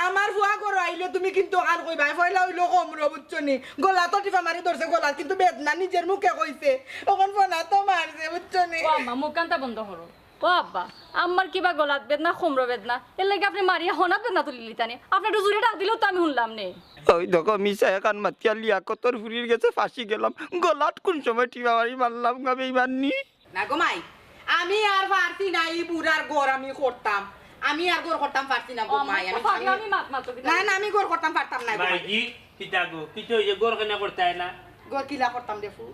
আমার ফুয়া করো আইলে তুমি কিন্তু আর কইবা ফয়লা হইলো কমরো বুঝছনি গলা তো টিফা মারি ধরছে গলা কিন্তু বেদনা নিজের মুখে কইছে ওখান ফোনা তো মারছে বুঝছনি ও আম্মা মুখ কান্তা বন্ধ করো ও আব্বা আমার কিবা গলাত বেদনা খমরো বেদনা এর লাগে আপনি মারিয়া হনাত বেদনা তুলি লিতানি আপনি একটু জুড়ে ডাক দিলেও তো আমি শুনলাম নে ওই দেখো মিশা একান মাতিয়া লিয়াকতর ফুরির গেছে ফাঁসি গেলাম গলাত কোন সময় টিপা মারি মারলাম গাবে ইমাননি না গো মাই আমি আর পারছি না এই বুড়ার ঘর আমি করতাম আমি আর ঘর করতাম পারছি না গো মাই আমি মাত মাত না না আমি ঘর করতাম পারতাম না গো মাই মাইজি কিতা গো কিতো যে গোর কেনা করতে হয় না ঘর কিলা করতাম দেখো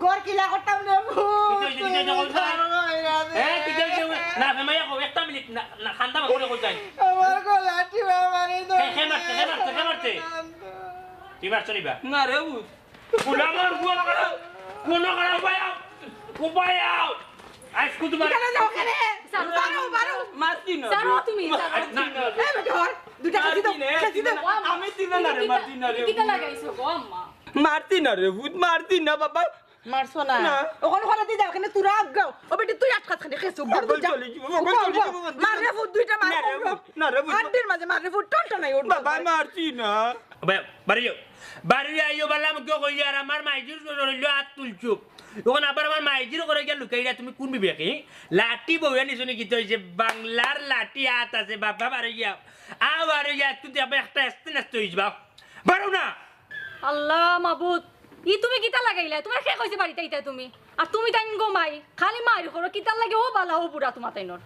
ঘর কিলা করতাম দেখো না ফেমাইয়া কো একটা মিনিট না খান্তা করে কই যাই আমার গলা টিপা মারি কে মারতে কি মারছ নিবা না রে বুঝ গুলামার কোন করা উপায় আও আজ কত মার কেন যাও কেন বারো বারো মারতি না জানো তুমি এই ঘর দুটা খাসি দাও আমি দিন না রে মারতি না রে কিটা লাগাইছো গো আম্মা মারতি না রে বুঝ মারতি না বাবা মারছো না ওখানে খরা দি দাও কেন তুরা গাও ও বেটি তুই আটকা খানে খেছো বগল চলে যাব মাররে ফুট দুইটা মার না রে বুঝ আড্ডির মাঝে মাররে ফুট টনটা নাই ওর বাবা মারতি না বাড়ি আইও বললাম কেউ কই আর আমার মাইজির রইল হাত তুলছো তখন আবার আমার মাইজির করে গিয়ে লুকাইরা তুমি কোন বিবেকে লাঠি বউয়া নিছনি কি হইছে বাংলার লাঠি হাত আছে বাবা বাড়ি গিয়া বাড়ি গিয়া তুই আবার একটা আসতে নষ্ট হইছ বাড়ো না আল্লাহ মাবুদ ই তুমি কিটা লাগাইলা তোমার কে কইছে বাড়িতে ইতা তুমি আর তুমি তাইন গো মাই খালি মারি করো কিটা লাগে ও বালা ও বুড়া তোমার তাইনর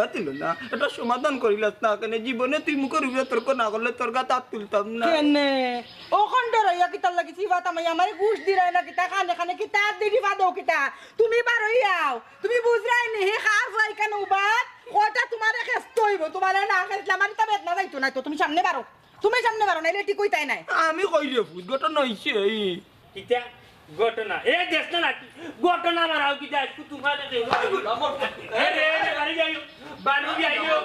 আতিল না এটা সমাধান করিলাস না কেন জীবনে তুই মুখের উপরে তর্ক না করলে তোর গা তাত তুলতাম না কেনে ও খন্ডর ইয়া কিতা লাগি সিবা তামাই আমারে ঘুষ দিরাই না কিতা খানে খানে কিতা দিদি বাদো কিতা তুমি বারই আও তুমি বুঝরাই নি হে খার ফাই কেন উবাত কয়টা তোমারে খেস্ত হইব তোমারে না খেসলা মানে তা বেদনা যাইতো না তো তুমি সামনে বারো নাইলে ঠিক কইতাই নাই আমি কইলে ফুট ঘটনা হইছে কিতা ঘটনা এ দেখ না ঘটনা মারাও কিতা তোমার বাড়ি যাইও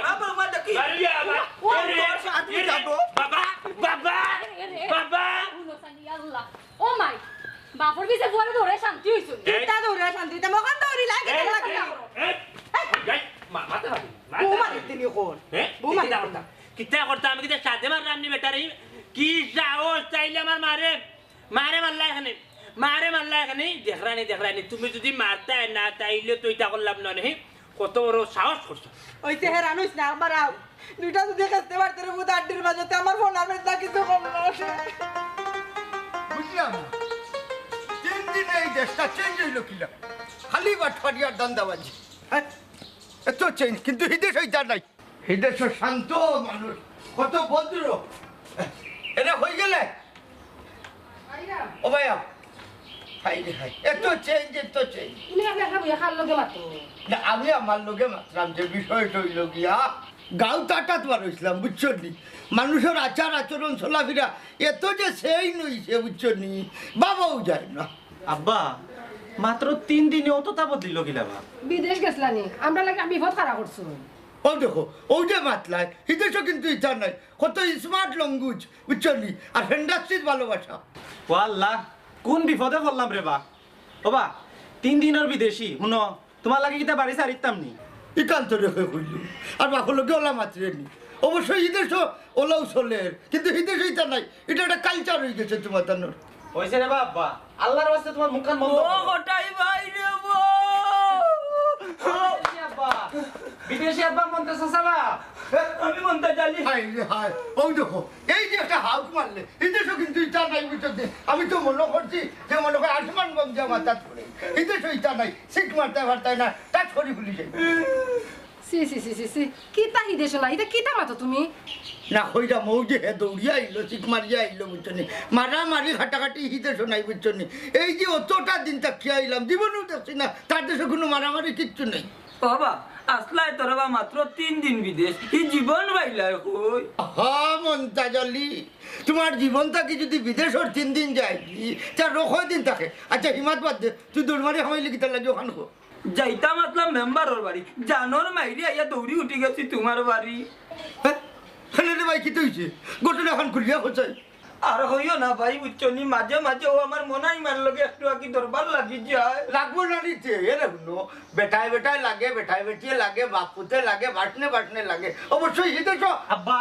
বাবা মা দেখি বাবা আল্লাহ ও মাই বাপর বিছে বুয়ারে ধরে শান্তি হইছো কিতা দৌড়া শান্তি তা মখান দৌড়ি লাগে মাথা বুমা দিনি কোন বুমা দিতা কিতা করতাম আমি কিতা সাথে মারলাম নি বেটারি কি সাহস চাইলে আমার মারে মারলা এখানে দেখরানি তুমি যদি মারতে না তাইলে তো এটা করলাম না নে কত বড় সাহস করছো ওই চেহারা নইস না আমার আও দুইটা যদি খেতে পারতে রে বুদ আড্ডির মাঝে আমার ফোন আর মেদা কিছু কম না বুঝলাম না 3 দিন এই দেশটা চেঞ্জ হইল কিলা খালি বাটফারি আর দান্দাবাজি এত চেঞ্জ কিন্তু হিদেশ হইতা নাই হিদেশ শান্ত মানুষ কত ভদ্র এটা হয়ে গেলে ও ভাইয়া হাই এত চেঞ্জ না আমি আমার লোকে মাত্রাম যে বিষয়টা হইল গিয়া গাঁও টাটা তোমার হইছিলাম বুঝছো নি মানুষের আচার আচরণ চলাফেরা এত যে সেই নইছে বুঝছো নি বাবাও যায় না আব্বা মাত্র 3 দিনে অতটা বদলিল গিলা বা বিদেশ গেছলানি আমরা লাগে বিপদ খারাপ করছো ও দেখো ওইটা মাতলায় হিদেশও কিন্তু ইচ্ছা নাই কত স্মার্ট ল্যাঙ্গুয়েজ বুঝছো নি আর ফ্যান্টাস্টিক ভালোবাসা ও আল্লাহ কোন বিপদে পড়লাম রে বা ও বা 3 দিনের বিদেশি শুনো তোমার লাগে কিতা বাড়ি সারিতাম নি একান্ত রেখে হইল আর বাকলোকে ওলা মাত্রে নি অবশ্যই হিদেশও ওলাও চলের কিন্তু হিদেশ হইতা নাই এটা একটা কালচার হয়ে গেছে তোমার তানোর হইছে রে বাবা আল্লাহর ওয়াস্তে তোমার মুখখান বন্ধ ও গোটাই ভাই রে বো আব্বা বিদেশি আব্বা মন্তাজ সাবা আমি মন্তাজ আলী হাই রে হাই ও দেখো এই যে একটা হাউস মারলে হিদেশও কিন্তু ইচ্ছা নাই বুঝতে আমি তো মনে করছি যে মনে করে আসমান গঞ্জা মাথা ধরে হিদেশও ইচ্ছা নাই সিট মারতে পারতাই না টাচ করি ভুলি যাই সি কিতা হিদেশ না এটা কিতা মাতো তুমি না হইরা মৌজে হে দৌড়িয়া আইলো চিক মারিয়া আইলো বুঝছো নি মারামারি ঘাটাঘাটি হিদেশ নাই বুঝছো নি এই যে অতটা দিন তাকিয়ে আইলাম জীবনেও দেখছি না তার দেশে কোনো মারামারি কিচ্ছু নেই বাবা আসলাই তোর বা মাত্র 3 দিন বিদেশ কি জীবন বাইলা কই মন্তাজ আলী তোমার জীবনটা কি যদি বিদেশের 3 দিন যায় তার রকম দিন থাকে আচ্ছা হিমাত বাদ দে তুই দৌড়মারি হামাইলি কিতা লাগে ওখান কো যাইতা মাতলাম মেম্বারর বাড়ি জানোর মাইরি আইয়া দৌড়ি উঠি গেছি তোমার বাড়ি হ্যাঁ রে ভাই কি হইছে ঘটনা এখন খুলিয়া খোঁচাই আর হইও না ভাই বুঝছনি মাঝে মাঝে ও আমার মনাই মার লগে একটু আকি দরবার লাগি যায় লাগবো না নিতে এরে শুনো বেটায় বেটায় লাগে বেটায় বেটিয়ে লাগে বাপুতে লাগে বাটনে লাগে অবশ্যই হিতেছ আব্বা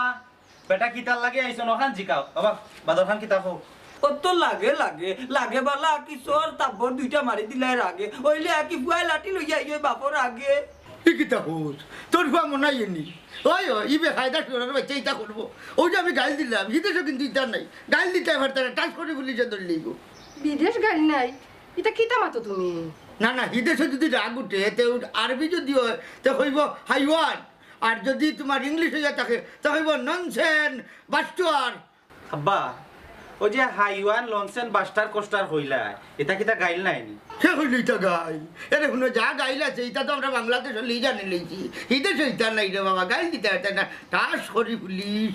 বেটা কিতার লাগে আইছো নখান জিকাও বাবা বাদর খান কিতা হোক কত লাগে লাগে লাগে বালা আকি সর তারপর দুইটা মারি দিলাই আগে ওইলে আকি ফুয়াই লাঠি লইয়া ইয়ে বাপর আগে কিতা হোস তোর ফুয়া মনে হয় নি ওই ইবে ফায়দা করার বাচ্চা ইটা করবো ওই যে আমি গাইল দিলাম হিতেছ কিন্তু ইটা নাই গাইল দিতে এবার তারা টাচ করে পুলিশে ধরলেই গো বিদেশ গাড়ি নাই এটা কিতা মাতো তুমি না না হিদেশে যদি রাগ উঠে তে আরবি যদি হয় তো হইব হাইওয়ান আর যদি তোমার ইংলিশ হয়ে থাকে তো হইব ননসেন বাস্টার আব্বা ও যে হাইওয়ান লনসেন বাস্টার কোস্টার হইলা এটা কিতা গাইল নাইনি সে হইল ইটা গাইল এরে শুনো যা গাইল আছে এটা তো আমরা বাংলাদেশে লিয়ে জানি লইছি হিদেশে ইটা নাই রে বাবা গাইল দিতে হয় না টাস করি পুলিশ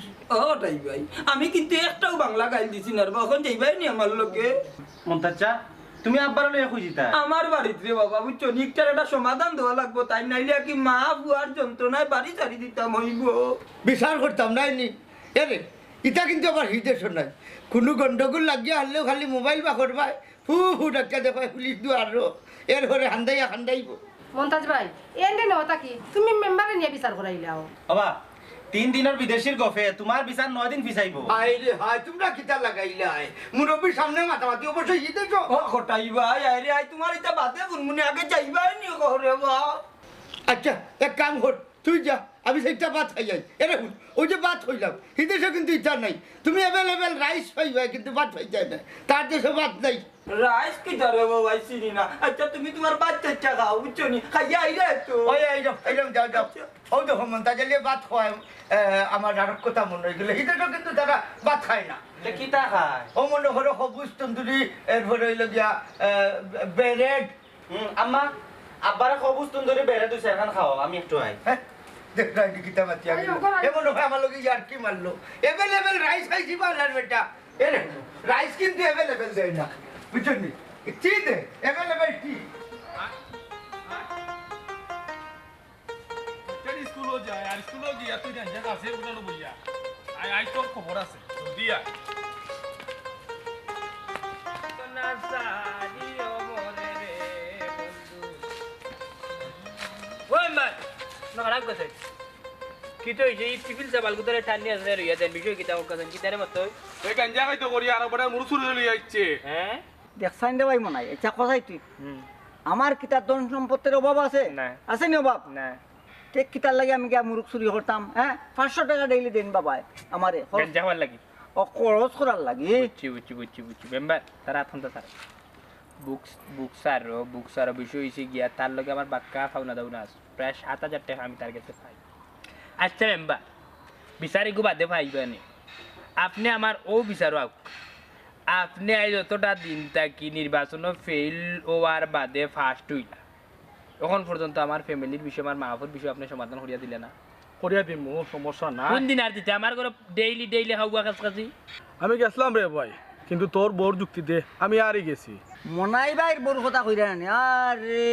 ওটাই ভাই আমি কিন্তু একটাও বাংলা গাইল দিছি না এখন যাইবাই নি আমার লোকে মন্তাজা তুমি আব্বার লইয়া খুঁজিতা আমার বাড়িতে রে বাবা বুঝছো নিকটার একটা সমাধান দেওয়া লাগবো তাই নাইলে কি মা বুয়ার যন্ত্রণায় বাড়ি ছাড়ি দিতাম হইব বিচার করতাম নাই নি এরে ইটা কিন্তু আবার হিদেশ নাই কোনো গন্ডগোল লাগিয়ে হারলেও খালি মোবাইল বা করবাই ফু ডাক্কা দেখায় পুলিশ দুয়ারও এর ঘরে হান্দাইব মন্তাজ ভাই এন্ডে নতা কি তুমি মেম্বারে নিয়ে বিচার করাইলাও বাবা 3 দিনের বিদেশির গফে তোমার বিচার 9 দিন ফিসাইব হাই রে হাই তোমরা কিতা লাগাইলে আয় মুরব্বীর সামনে মাতামাতি অবশ্যই হিদেশ ও কোটাই ভাই আরে আই তোমার এটা বাদে গুনগুনে আগে যাইবাই নি ঘরে বা আচ্ছা এক কাম কর তুই যা আমি সেইটা ভাত খাই যাই এরে ওই যে ভাত হইলাম হিদেশে কিন্তু ইচ্ছা নাই তুমি অ্যাভেলেবেল রাইস পাইবে কিন্তু ভাত হয়ে যায় না তার দেশে ভাত নাই রাইস কি ধরে বাবা চিনি না আচ্ছা তুমি তোমার বাচ্চা খাও বুঝছো নি খাইয়া আইলে তো ওই এইরকম যাও ও দেখো মন্তাজালিয়ে ভাত খাওয়ায় আমার আর কথা মনে হয়ে গেলো হিদেশে কিন্তু তারা ভাত খায় না কিতা খায় ও মনে করো সবুজ তন্দুরি এরপরে হইল গিয়া ব্রেড আম্মা আব্বারে সবুজ তন্দুরি বেড়ে দুই চারখান খাও আমি একটু আই হ্যাঁ দেখো কিতা মাতি আগে এমন হয় আমার লোক ইয়ার কি মারলো অ্যাভেলেবেল রাইস খাইছি বালার বেটা এরে রাইস কিন্তু অ্যাভেলেবেল দেয় না বুঝছেন নি টি দে অ্যাভেলেবেল টি স্কুলও যায় আর স্কুলও গিয়া তুই জানজা কাছে উঠানো বইয়া আই তোর খবর আছে দিয়া ওই মান নগরাক গছে কি তো এই টিফিল চাবাল গুতরে টানি আছে রে ইয়াদের বিষয় কিতা ওকাছেন কিতারে মতো ওই গাঞ্জা খাইতো করি আর বড় মুরসুর লই আইছে হ্যাঁ দেখছাইন দে ভাই মনাই এটা কথাই তুই আমার কিতা ধন সম্পত্তির অভাব আছে না। আছে নি অভাব না ঠিক কিতার লাগে আমি গিয়া মুরুখ চুরি করতাম হ্যাঁ 500 টাকা ডেইলি দেন বাবাই আমারে গাঞ্জা হওয়ার লাগি ও খরচ করার লাগে বুঝছি মেম্বার তারা আথন তারা বুকসার বিষয় হইছে গিয়া তার লগে আমার বাক্কা খাওনা দাওনা আছে প্রায় 7000 টাকা আমি তার কাছে পাই আচ্ছা মেম্বার বিচারি গো বাদে পাইবানি আপনি আমার ও বিচারো আপনি আজ যতটা দিন থাকি নির্বাচন ফেল হওয়ার বাদে ফার্স্ট হইলা এখন পর্যন্ত আমার ফ্যামিলির বিষয় আমার মা বাবার বিষয় আপনি সমাধান করিয়া দিলে না করিয়া দিম সমস্যা না কোন দিন আর দিতে আমার ঘরে ডেইলি হাউয়া কাছাকাছি আমি গেছিলাম রে ভাই কিন্তু তোর বড় যুক্তিতে আমি আরই গেছি মনাই ভাইয়ের বড় কথা কইরা না আরে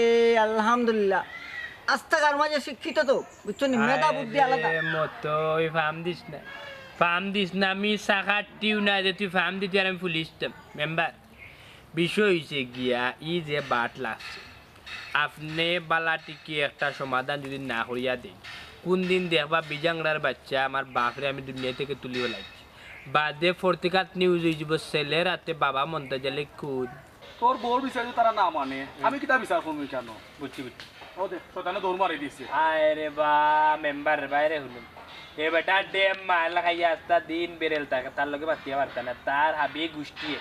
আলহামদুলিল্লাহ আস্তাকার মাঝে শিক্ষিত তো বুঝছো নি মেধা বুদ্ধি আলাদা মতো ওই ফার্ম দিস না আমি শাখা টিউ না যে তুই ফার্ম দিতে আর আমি পুলিশতাম মেম্বার বিষয় হয়েছে গিয়া ই যে বাট লাগছে আপনি বালাটিকে একটা সমাধান যদি না করিয়া দেই কোন দিন দেখবা বিজাংড়ার বাচ্চা আমার বাপরে আমি দুনিয়া থেকে তুলিও লাগছি বাদে ফর্তিকাত নিউজ হয়ে যাব ছেলের হাতে বাবা মন্তাজালে খুদ তোর বড় বিচার তারা না মানে আমি কিতা বিচার করবো কেন বুঝছি ও দে শয়তানে দৌড় মারি দিছে আয় রে বা মেম্বার বাইরে হলো এ বেটা ডেম মাল খাইয়া আসতা দিন বেরেল থাকে তার লগে বাতিয়া পারতা না তার হাবি গুষ্টিয়ে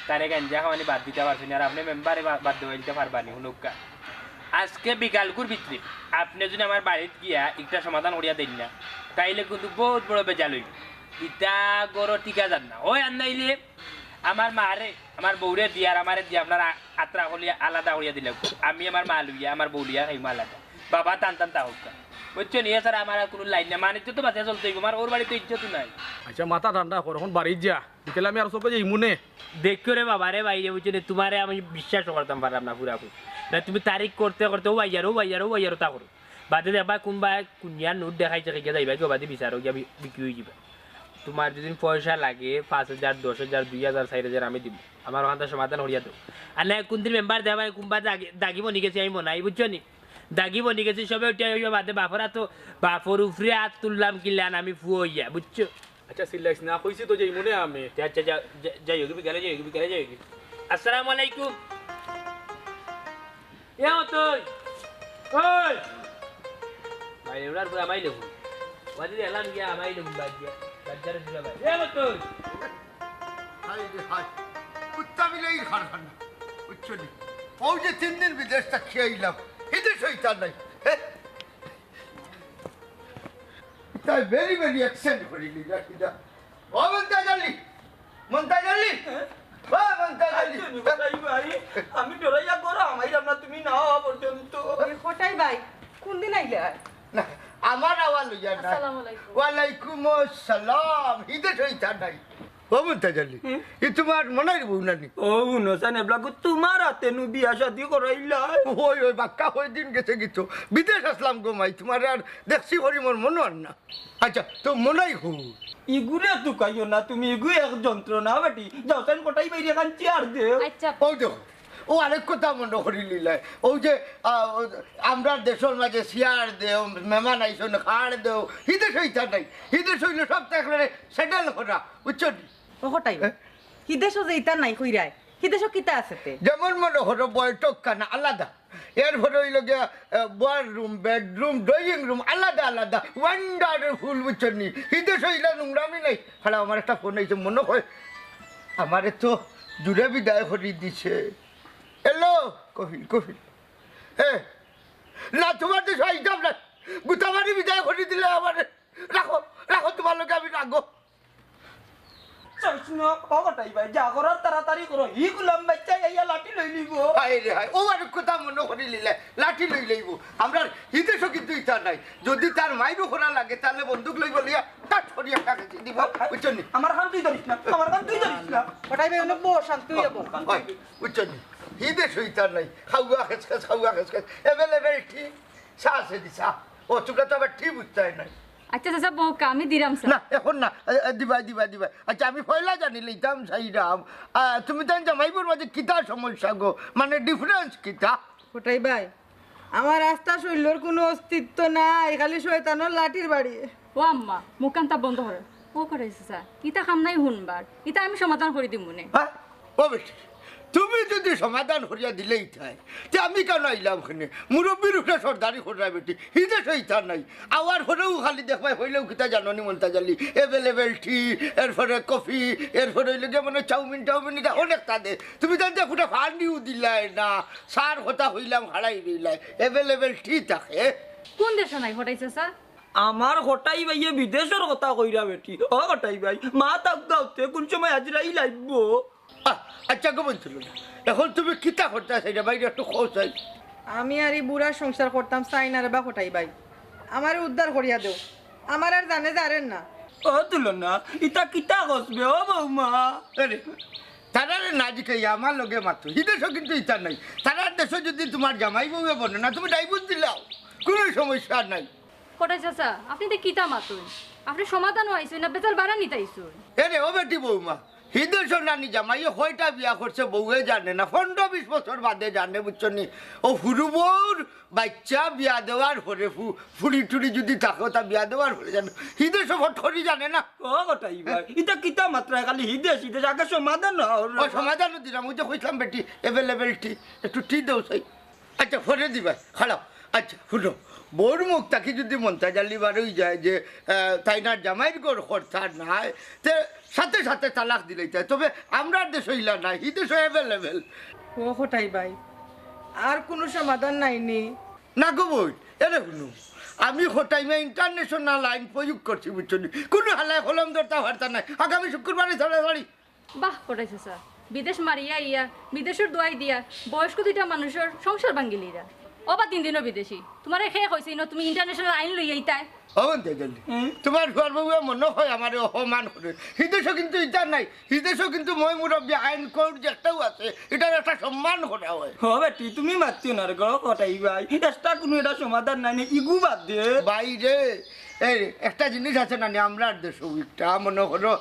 তারে গাঞ্জা খাওয়ানি বাদ দিতে পারছেন আর আপনি মেম্বারে বাদ দেওয়া দিতে পারবানি হুনুকা আজকে বিকালকুর ভিতরে আপনি যদি আমার বাড়িতে গিয়া একটা সমাধান করিয়া দেন না তাইলে কিন্তু বহুত বড় বেজাল হইল ইটা গরো টিকা যান না ওই আন্দাইলে আমার মারে আমার বউরে দিয়ে আর আমারে দিয়ে আপনার আত্রা হলিয়া আলাদা করিয়া দিলে আমি আমার মা লইয়া আমার বউ লিয়া খাইম আলাদা বাবা টান তা হোক বুঝছো নিয়ে স্যার আমার কোনো লাইন না মানে তো বাঁচা চলতে আমার ওর বাড়িতে ইজ্জত নাই আচ্ছা মাথা ঠান্ডা কর এখন বাড়ি যা বিকেলে আমি আর সব যে ইমুনে দেখো রে বাবা রে বাইরে বুঝছো তোমারে আমি বিশ্বাস করতাম পারলাম না পুরাপুরি না তুমি তারিখ করতে করতে ও বাইয়ারও তা করো বাদে দেখবা কোনবা কুনিয়া নোট দেখাইছে খেয়ে যাইবা কেউ বাদে বিচারো গিয়া বিক্রি হয়ে যাবে তোমার যদি পয়সা লাগে 5,000 10,000 2,000 4,000 আমি দিব আমার ওখান থেকে সমাধান করিয়া দেবো আর না কোনদিন মেম্বার দেওয়া কোনবার দাগিব নি গেছি আমি মনাই বুঝছো নি দাগিব নি গেছি সবে ওইটা বাদে বাপরা তো বাপর উপরে হাত তুললাম কিলান আমি ফুয়া হইয়া বুঝছো আচ্ছা সিল্লাইস না কইছি তো যাই মনে আমি আচ্ছা যাই হোক বিকালে যাই হোক বিকালে যাই হোক আসসালামু আলাইকুম এ তুই ওই ভাই এবার পুরো আমাই লেবু ওয়াদি এলাম গিয়া আমাই লেবু বাদ দিয়া বাজার দিবা ভাই এ তুই হাই রে হাই কুত্তা মিলেই খান না বুঝছো নি ও যে 3 দিন বিদেশটা খেয়েইলাম এদের শৈতান নাই তাই ভেরি ভেরি অ্যাকসেন্ট করিলি রাখিদা ও মন্তাজ আলী ও মন্তাজ আলী আমি ডরাইয়া করো আমাইলাম না তুমি না পর্যন্ত কোটাই ভাই কোন দিন আইলা না আমার আওয়াজ লইয়া না আসসালামু আলাইকুম ওয়ালাইকুম আসসালাম এদের শৈতান নাই ও মন্তাজ আলী এ তোমার মনের বউ নানি ও হুনসান এবলাগু তোমার হাতে নু বিয়া শাদি করাইলা ওই ওই বাক্কা হয়ে দিন গেছে গেছো বিদেশ আসলাম গো মাই তোমার আর দেখছি করি মোর মনে আর না আচ্ছা তো মনাই হু ইগুরে তো কাইও না তুমি ইগু এক যন্ত্রণা বেটি যাওতেন কোটাই বাইরে কান চেয়ার দে আচ্ছা ও দেখো ও আরেক কথা মনে করি লিলাই ও যে আমরা দেশের মাঝে শিয়ার দেও মেহমান আইসন খাড় দেও হিদেশ হইতা নাই হিদেশ হইলে সব থাকলে সেটেল করা বুঝছো ও কোটাই হিদেশও যে ইতা নাই কইরাই হিদেশও কিতা আছে তে যেমন মনে হলো বৈঠক খানা আলাদা এরপরে হইল গিয়া বয়ার রুম বেডরুম ড্রয়িং রুম আলাদা আলাদা ওয়ান্ডারফুল বুঝছেন নি হিদেশ হইলা নোংরামি নাই খালা আমার একটা ফোন আইছে মনে হয় আমারে তো জুড়ে বিদায় করে দিছে হ্যালো কফিল না তোমার দেশ আইতাম না গুতামারি বিদায় করে দিলে আমার রাখো তোমার লোকে আমি রাখবো চাইছনা ও কোটাই ভাই যা করার তাড়াতাড়ি করো ই গুলাম বাচ্চা ইয়া লাঠি লই লিব হায় রে হায় ও আর কথা মনে করি লিলে লাঠি লই লইব আমরা হিদেশও কিন্তু ইচ্ছা নাই যদি তার মাইরও করা লাগে তাহলে বন্দুক লইব লিয়া টাট করিয়া কাকে দিব বুঝছেন নি আমার কাম তুই ধরিস না আমার কাম তুই ধরিস না কোটাই ভাই অনেক বড় শান্তি হইব বুঝছেন নি হিদেশ হইতা নাই খাওয়া খেস এভেলেবেল ঠিক সাহসে দিছা ও তোমরা তো আবার ঠিক বুঝতে নাই আচ্ছা চাচা বউকা আমি দিলাম না এখন না দিবা আচ্ছা আমি পয়লা জানি লইতাম সাইরাম তুমি তো জামাইবুর মাঝে কিতা সমস্যা গো মানে ডিফারেন্স কিতা কোটাই ভাই আমার রাস্তা শৈলর কোনো অস্তিত্ব নাই খালি শয়তানোর লাঠির বাড়ি ও আম্মা মুখানটা বন্ধ করে ও করাইছে স্যার ইটা কাম নাই শুনবার ইটা আমি সমাধান করে দিব মনে হ্যাঁ ও বেশি তুমি যদি সমাধান করিয়া দিলেই থাই তে আমি কেন আইলাম ওখানে মুরব্বীর উঠে সর্দারি করা বেটি হিদে সইতা নাই আওয়ার পরেও খালি দেখবাই হইলেও কিতা জানি মনতা জালি এভেলেবেল টি এরপরে কফি এরপরে হইলে গিয়ে মানে চাউমিন এটা অনেক তাদের তুমি জানতে ফুটে ফান্ডিও দিলাই না সার কথা হইলাম হারাই দিলাই এভেলেবেল টি থাকে কোন দেশে নাই হটাইছে স্যার আমার হটাই ভাইয়ে বিদেশের কথা কইরা বেটি ও হটাই ভাই মা তাক গাওতে কোন সময় আজরাই লাইব আচ্ছা গো বলছিল না এখন তুমি কিতা করতে সেটা বাইরে একটু খোঁজাই আমি আর এই বুড়ার সংসার করতাম চাই না রে বা কোটাই ভাই আমার উদ্ধার করিয়া দেও আমার আর জানে জানেন না ও তুলনা ইটা কিতা গছবে ও বৌমা আরে তারারে না জিখাই আমার লগে মাত্র হিদেশও কিন্তু ইচ্ছা নাই তারার দেশে যদি তোমার জামাই বউয়ে বনে না তুমি ডাইভোর্স দিলাও কোনো সমস্যা নাই কোটাই চাচা আপনি তো কিতা মাতুন আপনি সমাধান হইছেন না বেতাল বাড়া নিতাইছুন এরে ও বেটি বৌমা হিদেশও নানি জামাইয়ে কয়টা বিয়া করছে বউয়ে জানে না 15-20 বছর বাদে জানে বুঝছো নি ও ফুরু বউর বাচ্চা বিয়া দেওয়ার পরে ফুড়ি টুড়ি যদি থাকে তা বিয়া দেওয়ার পরে জানে হিদেশও ফটকরি জানে না ও হটাই ভাই ইটা কিতা মাত্রা খালি হিদেশ আগে সমাধান ও সমাধানও দিলাম ওই যে কইলাম বেটি এভেলেবেল টি একটু টি দেও সাই আচ্ছা ফরে দিবা খারাপ আচ্ছা শুনো বউর মুখ তাকে যদি মনতা জালি বারই যায় যে তাইনার জামাইয়ের গড় খরচা নাই তে সাথে সাথে তালাক দিলেই যায় তবে আমরা দেশ হইলা না হি দেশ অ্যাভেলেবেল ও কোটাই ভাই আর কোনো সমাধান নাইনি না গো বই এরে শুনো আমি হোটাইমে ইন্টারন্যাশনাল আইন প্রয়োগ করছি বুঝছো নি কোনো হালায় হলাম দরতা হারতা নাই আগামী শুক্রবারে ছাড়াছাড়ি বাহ কোটাইছে স্যার বিদেশ মারিয়া ইয়া বিদেশের দোয়াই দিয়া বয়স্ক দুইটা মানুষের সংসার ভাঙ্গিলিরা ও বা 3 দিনের বিদেশি তোমার খেয়ে কইছি না তুমি ইন্টারন্যাশনাল আইন লই আইতা হতে গেলি তোমার সর্বভূয়া মনে হয় আমার অপমান করে হিদেশও কিন্তু ইটা নাই হিদেশও কিন্তু মই মুরব্বী আইন কোর্ট যেটাও আছে এটার একটা সম্মান করা হয় হ বেটি তুমি মাতিও না রে গো কটাই ভাই এক্সট্রা কোনো এটা সমাধান নাই ইগু বাদ দে বাইরে এই একটা জিনিস আছে না আমরা দেশ একটা মনে করো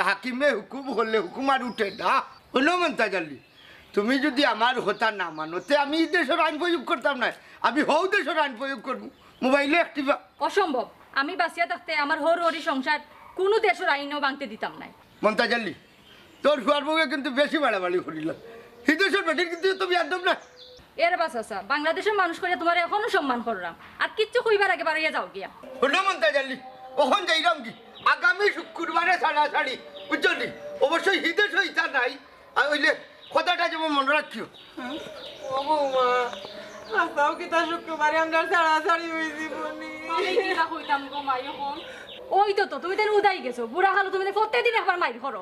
হাকিমে হুকুম হলে হুকুম আর উঠে না হলো মন্তাজ আলী তুমি যদি আমার হতা না মানো তে আমি এই দেশের আইন প্রয়োগ করতাম না আমি হও দেশের আইন প্রয়োগ করবো মোবাইলে একটি অসম্ভব আমি বাঁচিয়া থাকতে আমার হর হরি সংসার কোনো দেশের আইনও ভাঙতে দিতাম না মন্তাজ আলী তোর সর্বকে কিন্তু বেশি বাড়াবাড়ি করিল এই দেশের বেটির কিন্তু তুমি একদম না এর বাসা বাংলাদেশের মানুষ করে তোমার এখনো সম্মান করলাম আর কিচ্ছু কইবার আগে বাড়িয়ে যাও গিয়া হলো মন্তাজ আলী ওখান যাইলাম কি আগামী শুক্রবারে ছাড়াছাড়ি বুঝলি অবশ্যই হিদেশ হইতা নাই আর ওইলে কথাটা যেমন মনে রাখিও ও বৌমা আসাও কি তা শুক্রবারে আমরা ছাড়াছাড়ি হয়েছি বনি আমি কি না কইতাম গো মাই এখন ওই তো তুমি তো উদাই গেছো বুড়া হালো তুমি প্রত্যেকদিন একবার মাইর করো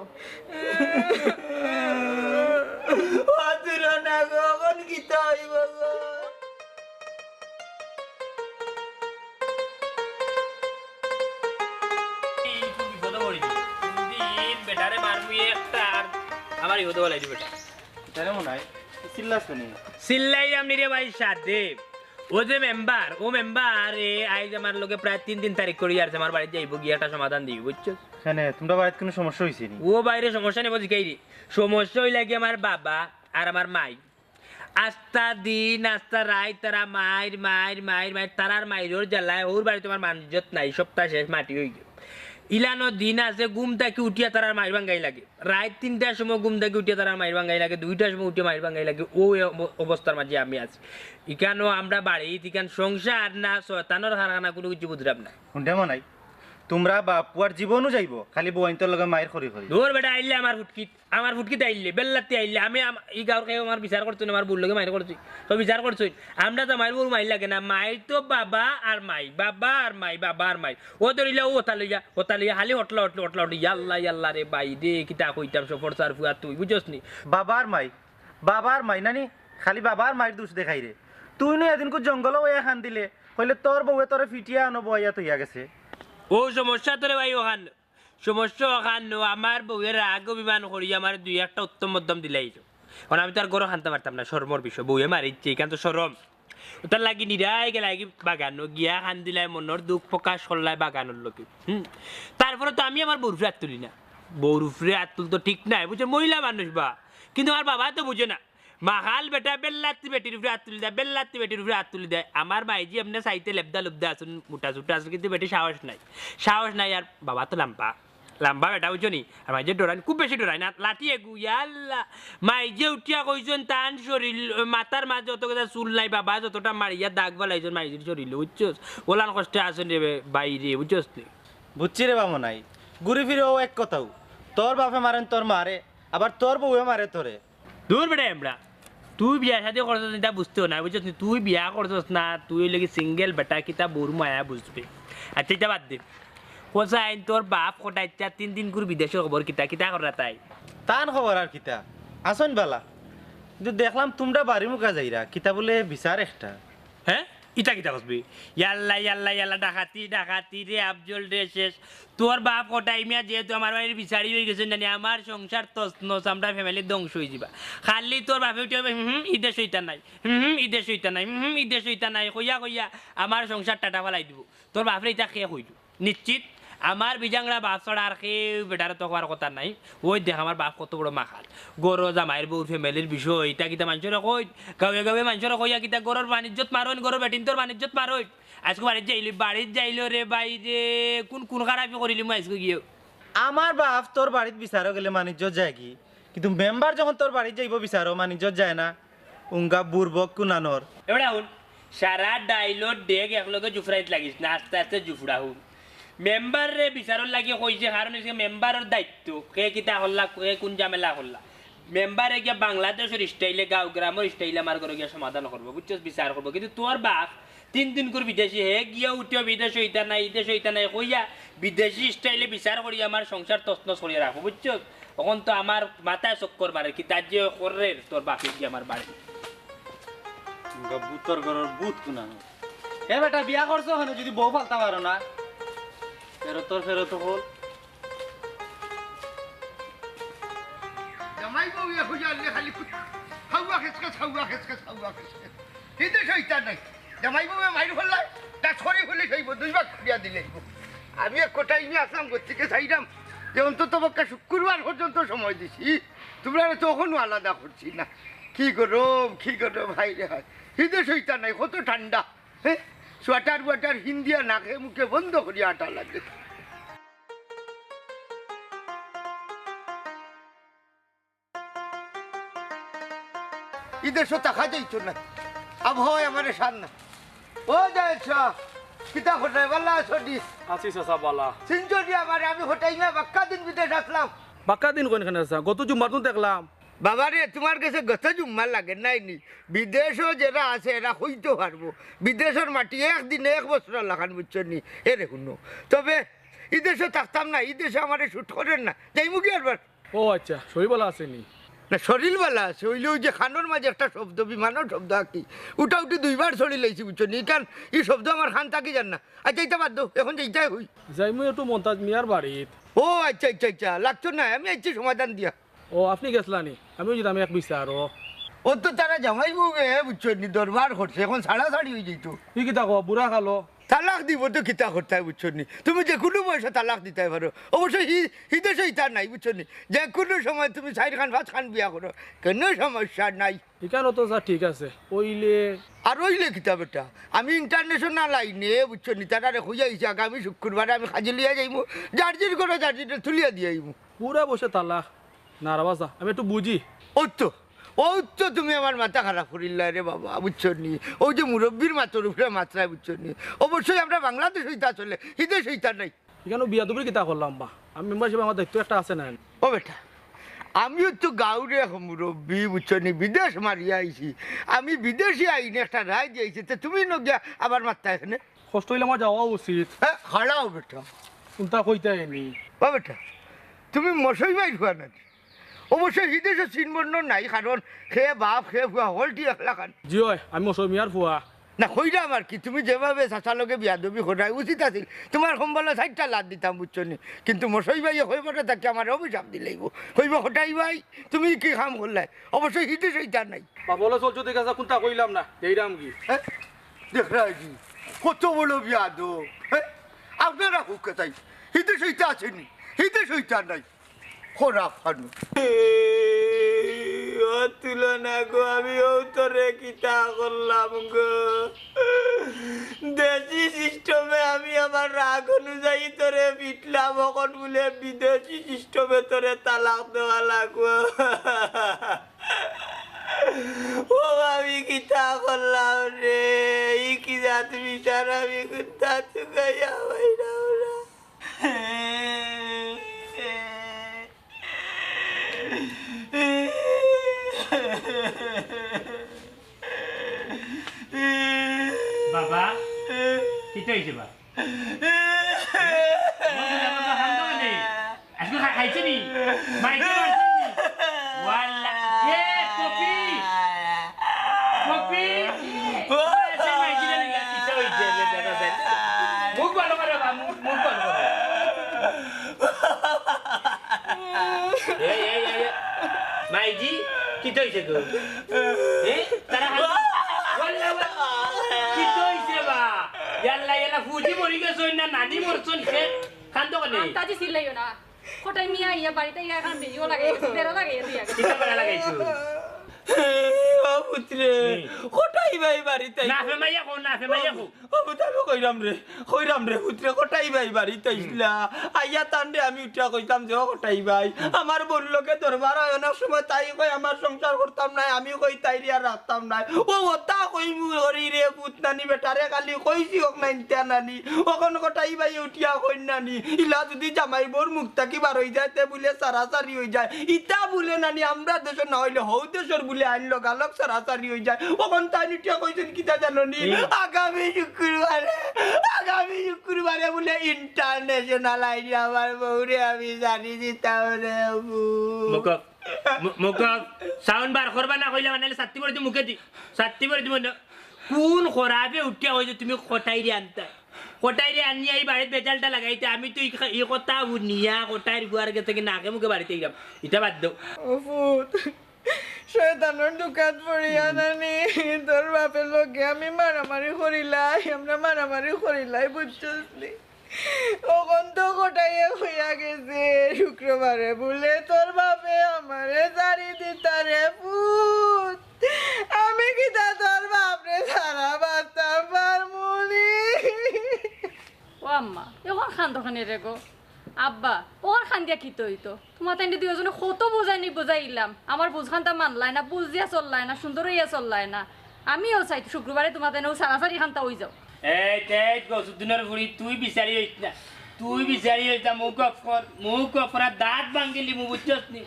আতুর না গো কোন গীতা হইব গো বেটারে মারবি একটা আমার ইহতে বলাই দি বেটা তারে মনাই চিল্লা শুনি সিল্লাই আমনি রে ভাই সাথে ও যে মেম্বার ও মেম্বার আইজ আমার লোকে প্রায় 3 তারিখ করি আর আমার বাড়িতে যাইব গিয়ে একটা সমাধান দিই বুঝছো এখানে তোমরা বাড়িতে কোনো সমস্যা হইছে নি ও বাইরে সমস্যা নেই বুঝি রে সমস্যা হইলা কি আমার বাবা আর আমার মাই আস্তা দিন আস্তা রাই তারা মায়ের মায়ের মায়ের মায়ের তারার মায়ের জ্বালায় ওর বাড়ি তোমার মানজত নাই সপ্তাহ শেষ মাটি হয়ে গেল ইলানো দিন আছে ঘুম থেকে উঠিয়া তারার মায়ের ভাঙ্গাই লাগে রাত 3টার সময় ঘুম থেকে উঠিয়া তারার মায়ের ভাঙ্গাই লাগে 2টার সময় উঠিয়া মায়ের ভাঙ্গাই লাগে ও অবস্থার মাঝে আমি আছি ইকানো আমরা বাড়ি ইকান সংসার না শয়তানোর হারানা কোনো কিছু বুঝলাম না শুনতে মনাই তোমরা বাপুয়ার জীবনও যাইব খালি বইন্তর লগে মায়ের খরি খরি দূর বেটা আইলে আমার ফুটকিতে আইলে বেল্লাতে আইলে আমি এই গাঁর খেয়ে আমার বিচার করছো না আমার বুর লগে মায়ের করছি তো বিচার করছো আমরা তো মায়ের বুর মাইর লাগে না মায়ের তো বাবা আর মাই বাবা আর মাই বাবা আর মাই ও ধরিলে ও ওতা লইয়া হালি হটলা ইয়াল্লা রে বাই দে কিতা কইতাম সফর সার ফুয়া তুই বুঝছস নি বাবার মাই নানি খালি বাবার মায়ের দোষ দেখাই রে তুই নো এদিন কো জঙ্গল ওয়া খান দিলে কইলে তোর বউয়ে তোরে ফিটিয়া আনো বইয়া তইয়া গেছে ও সমস্যা তোরে ভাই ওখান সমস্যা ওখান আমার বউয়ের রাগ অভিমান করি আমার 2-1টা উত্তম মধ্যম দিলাই কারণ আমি তো আর গরো খানতে পারতাম না শর্মর বিষয় বউয়ে মারিচ্ছে এখান তো সরম ওটার লাগি নিরাই গেলে বাগানো গিয়া খান দিলাই মনের দুঃখ প্রকাশ করলাই বাগানোর লোকে তারপরে তো আমি আমার বউরুফরে হাত তুলি না বউরুফরে হাত তুল তো ঠিক নাই বুঝছে মহিলা মানুষ বা কিন্তু আমার বাবা তো বুঝে না মাহাল বেটা বেল্লাতি বেটির উপরে হাত তুলি দেয় বেল্লাতি বেটির উপরে হাত তুলি দেয় আমার মাইজি এমনি চাইতে লেবদা আসুন মোটা চুটা আসুন কিন্তু বেটি সাহস নাই আর বাবা তো লাম্বা বেটা বুঝছো নি আর মাইজে ডরাই খুব বেশি ডরাই না লাঠি এগু ইয়াল্লা মাইজে উঠিয়া কইছেন তান শরীর মাথার মাঝে অত কথা চুল নাই বাবা যতটা মারিয়া দাগ বলাইছেন মাইজির শরীরে বুঝছোস ওলান কষ্টে আসেন রে বাইরে বুঝছোস নি বুঝছি রে বামু নাই ঘুরে ফিরে ও এক কথাও তোর বাপে মারেন তোর মারে আবার তোর বউয়ে মারে তোরে দূর বেটা আমরা তুই বিয়া শাদি করছিস এটা বুঝতেও না বুঝছিস তুই বিয়া করছিস না তুই লেগে সিঙ্গেল বেটা কিতা বউর মায়া বুঝবি আচ্ছা এটা বাদ দে হোসাইন তোর বাপ কোটাই 3 দিন করে বিদেশে খবর কিতা করা তাই তান খবর আর কিতা আসন বালা কিন্তু দেখলাম তোমরা বাড়ি মুখা যাইরা কিতা বলে বিচার একটা হ্যাঁ ইটা কিতা করবি ইয়াল্লা ডাকাতি রে আফজল রে শেষ তোর বাপ কোটাই মিয়া যেহেতু আমার বাড়ির বিচারি হয়ে গেছে জানি আমার সংসার তছনছ আমরা ফ্যামিলি ধ্বংস হয়ে যাবা খালি তোর বাপে উঠে ঈদে সইতা নাই কইয়া আমার সংসার টাটা ফেলাই দিব তোর বাপরে এটা খেয়ে হইল নিশ্চিত আমার বিজাংরা বাপ ছড়া আর কেউ বেটারে তো হওয়ার কথা নাই ওই দেখ আমার বাপ কত বড় মাখাল গরো জামাইয়ের বউ ফ্যামিলির বিষয় এটা কিতা মানুষের কই গাঁৱে মানুষের কইয়া কিতা গরুর বাণিজ্যত মারইন গরু বেটিন তোর বাণিজ্যত মারইন আজকে বাড়িত যাইলো রে বাইরে কোন খারাপি করিলি মই আজকে গিয়ে আমার বাপ তোর বাড়িত বিচারও গেলে বাণিজ্য যায় কি কিন্তু মেম্বার যখন তোর বাড়িত যাইব বিচারও বাণিজ্য যায় না উঙ্গা বুড়বক কুনানোর এবারে হুন সারা ডাইলট ডেক একলগে জুফরাইত লাগিস না আস্তে আস্তে জুফরা হুন মেম্বার রে বিচারর লাগি কইছে কারণ হচ্ছে মেম্বারের দায়িত্ব কে কিতা হল্লা কে কোন ঝামেলা হল্লা মেম্বারে গিয়া বাংলাদেশের স্টাইলে গাঁও গ্রামের স্টাইলে আমার ঘরে গিয়া সমাধান করবো বুঝছস বিচার করবো কিন্তু তোর বাপ 3 দিন করে বিদেশি হে গিয়া উঠিও বিদেশ হইতা নাই কইয়া বিদেশি স্টাইলে বিচার করি আমার সংসার তছনছ করিয়া রাখবো বুঝছস তখন তো আমার মাথায় চক্কর মারে কি তার যে করে তোর বাপে গিয়ে আমার বাড়ি বুতর ঘরের বুত কোনা এ বেটা বিয়া করছো হন যদি বউ ফালতা পারো না ফেরত হল জামাই বউ এ খুঁজে আনলে খালি হাওয়া খেসকে কিন্তু শৈতান নাই জামাই বউ মাইর ফেললাই তা ছড়ি ফেলে সইব দুইবার খুঁড়িয়া দিলে আমি এক কোটাই নিয়ে আসলাম থেকে চাইলাম যে অন্তত পক্ষে শুক্রবার পর্যন্ত সময় দিছি তোমরা তখনও আলাদা করছি না কি করো ভাই রে ভাই হিদে শৈতান নাই কত ঠান্ডা হ্যাঁ সোয়াটার হিন্দিয়া নাকে মুখে বন্ধ করিয়া আটা লাগে ইদেশও টাকা যাইতো না আবহাওয়া আমার সার না ও যাইছ কিতা হোটাই বালা ছডি আছি চাচা বালা সিনজরি আমার আমি হোটাই না বাক্কা দিন বিদেশ আসলাম বাক্কা দিন কোনখানে আছা গত জুম্মার তো দেখলাম বাবারে তোমার কাছে গত জুম্মা লাগে নাই নি বিদেশও যারা আছে এরা হইতে পারবো বিদেশের মাটি একদিনে এক বছর লাগান বুঝছো নি এ দেখুন তবে ইদেশে থাকতাম না ইদেশে আমার শুট করেন না যাই মুখে আরবার ও আচ্ছা শরীর বালা আসেনি না শরীরবেলা আছে ওইলে ওই যে খানোর মাঝে একটা শব্দ বিমানের শব্দ আঁকি উঠা দুইবার শরীর লাইছি বুঝছো নি কারণ এই শব্দ আমার খান থাকি জান না আচ্ছা এইটা বাদ দাও এখন যেইটাই হই যাই মুই একটু মন্তাজ মিয়ার বাড়িত ও আচ্ছা লাগছো না আমি আইছি সমাধান দিয়া ও আপনি গেছলানি আমিও যেতাম এক বিচার ও তো তারা জামাই বউ বুঝছো নি দরবার করছে এখন ছাড়াছাড়ি হয়ে যেত কি কিতা কো বুড়া খালো তালাক দিব তো কিতা করতে বুঝছো নি তুমি যে কোনো বয়সে তালাক দিতে পারো অবশ্যই হিদেশে ইতা নাই বুঝছো নি যে কোনো সময় তুমি 4 খান 5 খান বিয়া করো কোনো সমস্যা নাই এখানে তো স্যার ঠিক আছে ওইলে আর ওইলে কিতা বেটা আমি ইন্টারন্যাশনাল আইনে বুঝছো নি তারা খুঁজে আইছি আগামী শুক্রবারে আমি খাজি লিয়া যাইমু জার্জির করে জার্জিটা তুলিয়া দিয়ে আইমু পুরা বসে তালা না রাবাসা আমি একটু বুঝি ও তো তুমি আমার মাথা খারাপ করিল্লা রে বাবা বুঝছো নি ওই যে মুরব্বীর মাথার উপরে মাত্রায় বুঝছো নি অবশ্যই আমরা বাংলাদেশ হইতা চলে হিদেশ হইতা নাই এখানে বিয়া দুপুর কিতা করলাম বা আমি মেম্বারশিপ আমার দায়িত্ব একটা আছে না ও বেটা আমিও তো গাঁওরে মুরব্বী বুঝছো নি বিদেশ মারিয়া আইছি আমি বিদেশি আইনে একটা রায় দিয়েছি তো তুমি নগিয়া আবার মাত্রা এখানে কষ্ট হইলে আমার যাওয়া উচিত হ্যাঁ হারাও বেটা কোনটা কইতে এনি ও বেটা তুমি মশাই মাই খোয়া নাকি অবশ্যই হিদেশে চিনবর্ণ নাই কারণ খেয়ে বাপ খেয়ে ফুয়া হলটি একলা খান জি হয় আমি মশাই মিয়ার ফুয়া না কইরাম আর কি তুমি যেভাবে চাচার লগে বিয়াদবি করাই উচিত আছিল তোমার সম্বলে 4টা লাদ দিতাম বুঝছো নি কিন্তু মশাই ভাই হইবটা তাকে আমার অভিশাপ দিলেইব হইব হঠাই ভাই তুমি কি কাম করলাই অবশ্যই হিদেশ হইতা নাই বাবলে চলছো দেখা যা কোনটা কইলাম না এইরাম কি হ্যাঁ দেখরা কি কত বড় বিয়াদ হ্যাঁ আপনারা হুক তাই হিদেশ হইতা আছেনি হিদেশ হইতা নাই খোরা ফানু তুলনা গো আমি তোরে কিতা করলাম গো দেশি সিস্টেমে আমি আমার রাগ অনুযায়ী তোরে পিটলাম এখন বলে বিদেশি সিস্টেমে তোরে তালাক দেওয়া লাগবো ও আমি কিতা করলাম রে ই কি জাত বিচার আমি কুত্তা চুকাইয়া বাইরা বাবা কি হয়েছে বা আজকে খাইছে নি মাইকে ওয়াল্লা এ পপি এসে মাইকে লাগা কি হইছে দাদা দেন মুখ ভালো করে বাবা মুখ ভালো করে মাইজি কি হইছে গো তারা ওয়াল্লা কি হইছে বা ইয়াল্লা ফুজি মরি গেছ না নানি মরছন সে কান্দ করে তাজি সিলাইও না কোটাই মিয়া ইয়া বাড়িতে ইয়া এখন ভিডিও লাগে তেরা লাগে দিয়া কিটা করে লাগাইছো ও পুত্রে কোটাই ভাই বাড়িতে না ফে মাইয়া কো ও পুত্রে কইরাম রে পুত্রে কোটাই ভাই বাড়িতে আইলা আইয়া তান্ডে আমি উঠা কইতাম যে কোটাই ভাই আমার বড় লোকে দরবার হয় অনেক সময় তাই কই আমার সংসার করতাম না আমি কই তাইরি আর রাখতাম না ও ওতা কই মুরি রে পুত নানি বেটারে খালি কইছি ওক না ইনতা নানি ওখন কোটাই ভাই উঠিয়া কই নানি ইলা যদি জামাই বোর মুক্তা কি বার হই যায় তে বলে সারাসারি হই যায় ইতা বলে নানি আমরা দেশ না হইলে হৌ দেশের বলে আইনলো গালক সারাসারি হই যায় ওখন তাই উঠিয়া কইছেন কিতা জানো নি আগামী শুক্রবারে বলে ইন্টারন্যাশনাল আইডি আমার বউরে আমি জানি দিতাম রে মুখ সাউন্ড বার করবা না কইলা মানে সাত্তি পরে মুখে দি সাত্তি পরে দিব কোন খরাবে উঠিয়া হয়েছে তুমি কোটাইরে আনতা কোটাইরে আনিয়া এই বাড়িতে বেজালটা লাগাইতে আমি তো এই কথা নিয়া কোটাইর গুয়ার গেছে কি নাকে মুখে বাড়িতে গেলাম এটা বাদ দাও ফুট শয়তানোর দোকান পড়িয়া নানি তোর বাপের লোকে আমি মারামারি করিলাই আমরা মারামারি করিলাই বুঝছসনি ওখান তো কোটাইয়া হইয়া গেছে শুক্রবারে বলে তোর বাপে আমারে জারি দিতারে ফুট আমি কি তা তোর বাপরে সারা বাঁচতাম পারমুনি ও আম্মা এখন খান্দখানে রে গো আব্বা ওর খান দিয়া কি হইতো তোমার তাই দুজনে কত বোঝাইলাম আমার বুঝখানটা মানলাই না বুঝ দিয়া চললাই না সুন্দর হইয়া চললাই না আমিও চাই শুক্রবারে তোমার তাই সারাসারি খানটা হই যাও এই তেজ গসুদিনের ফুড়ি তুই বিচারি হইছ না তুই বিচারি হইতা মুখ অফরা দাঁত ভাঙ্গিলি মু বুঝছস নি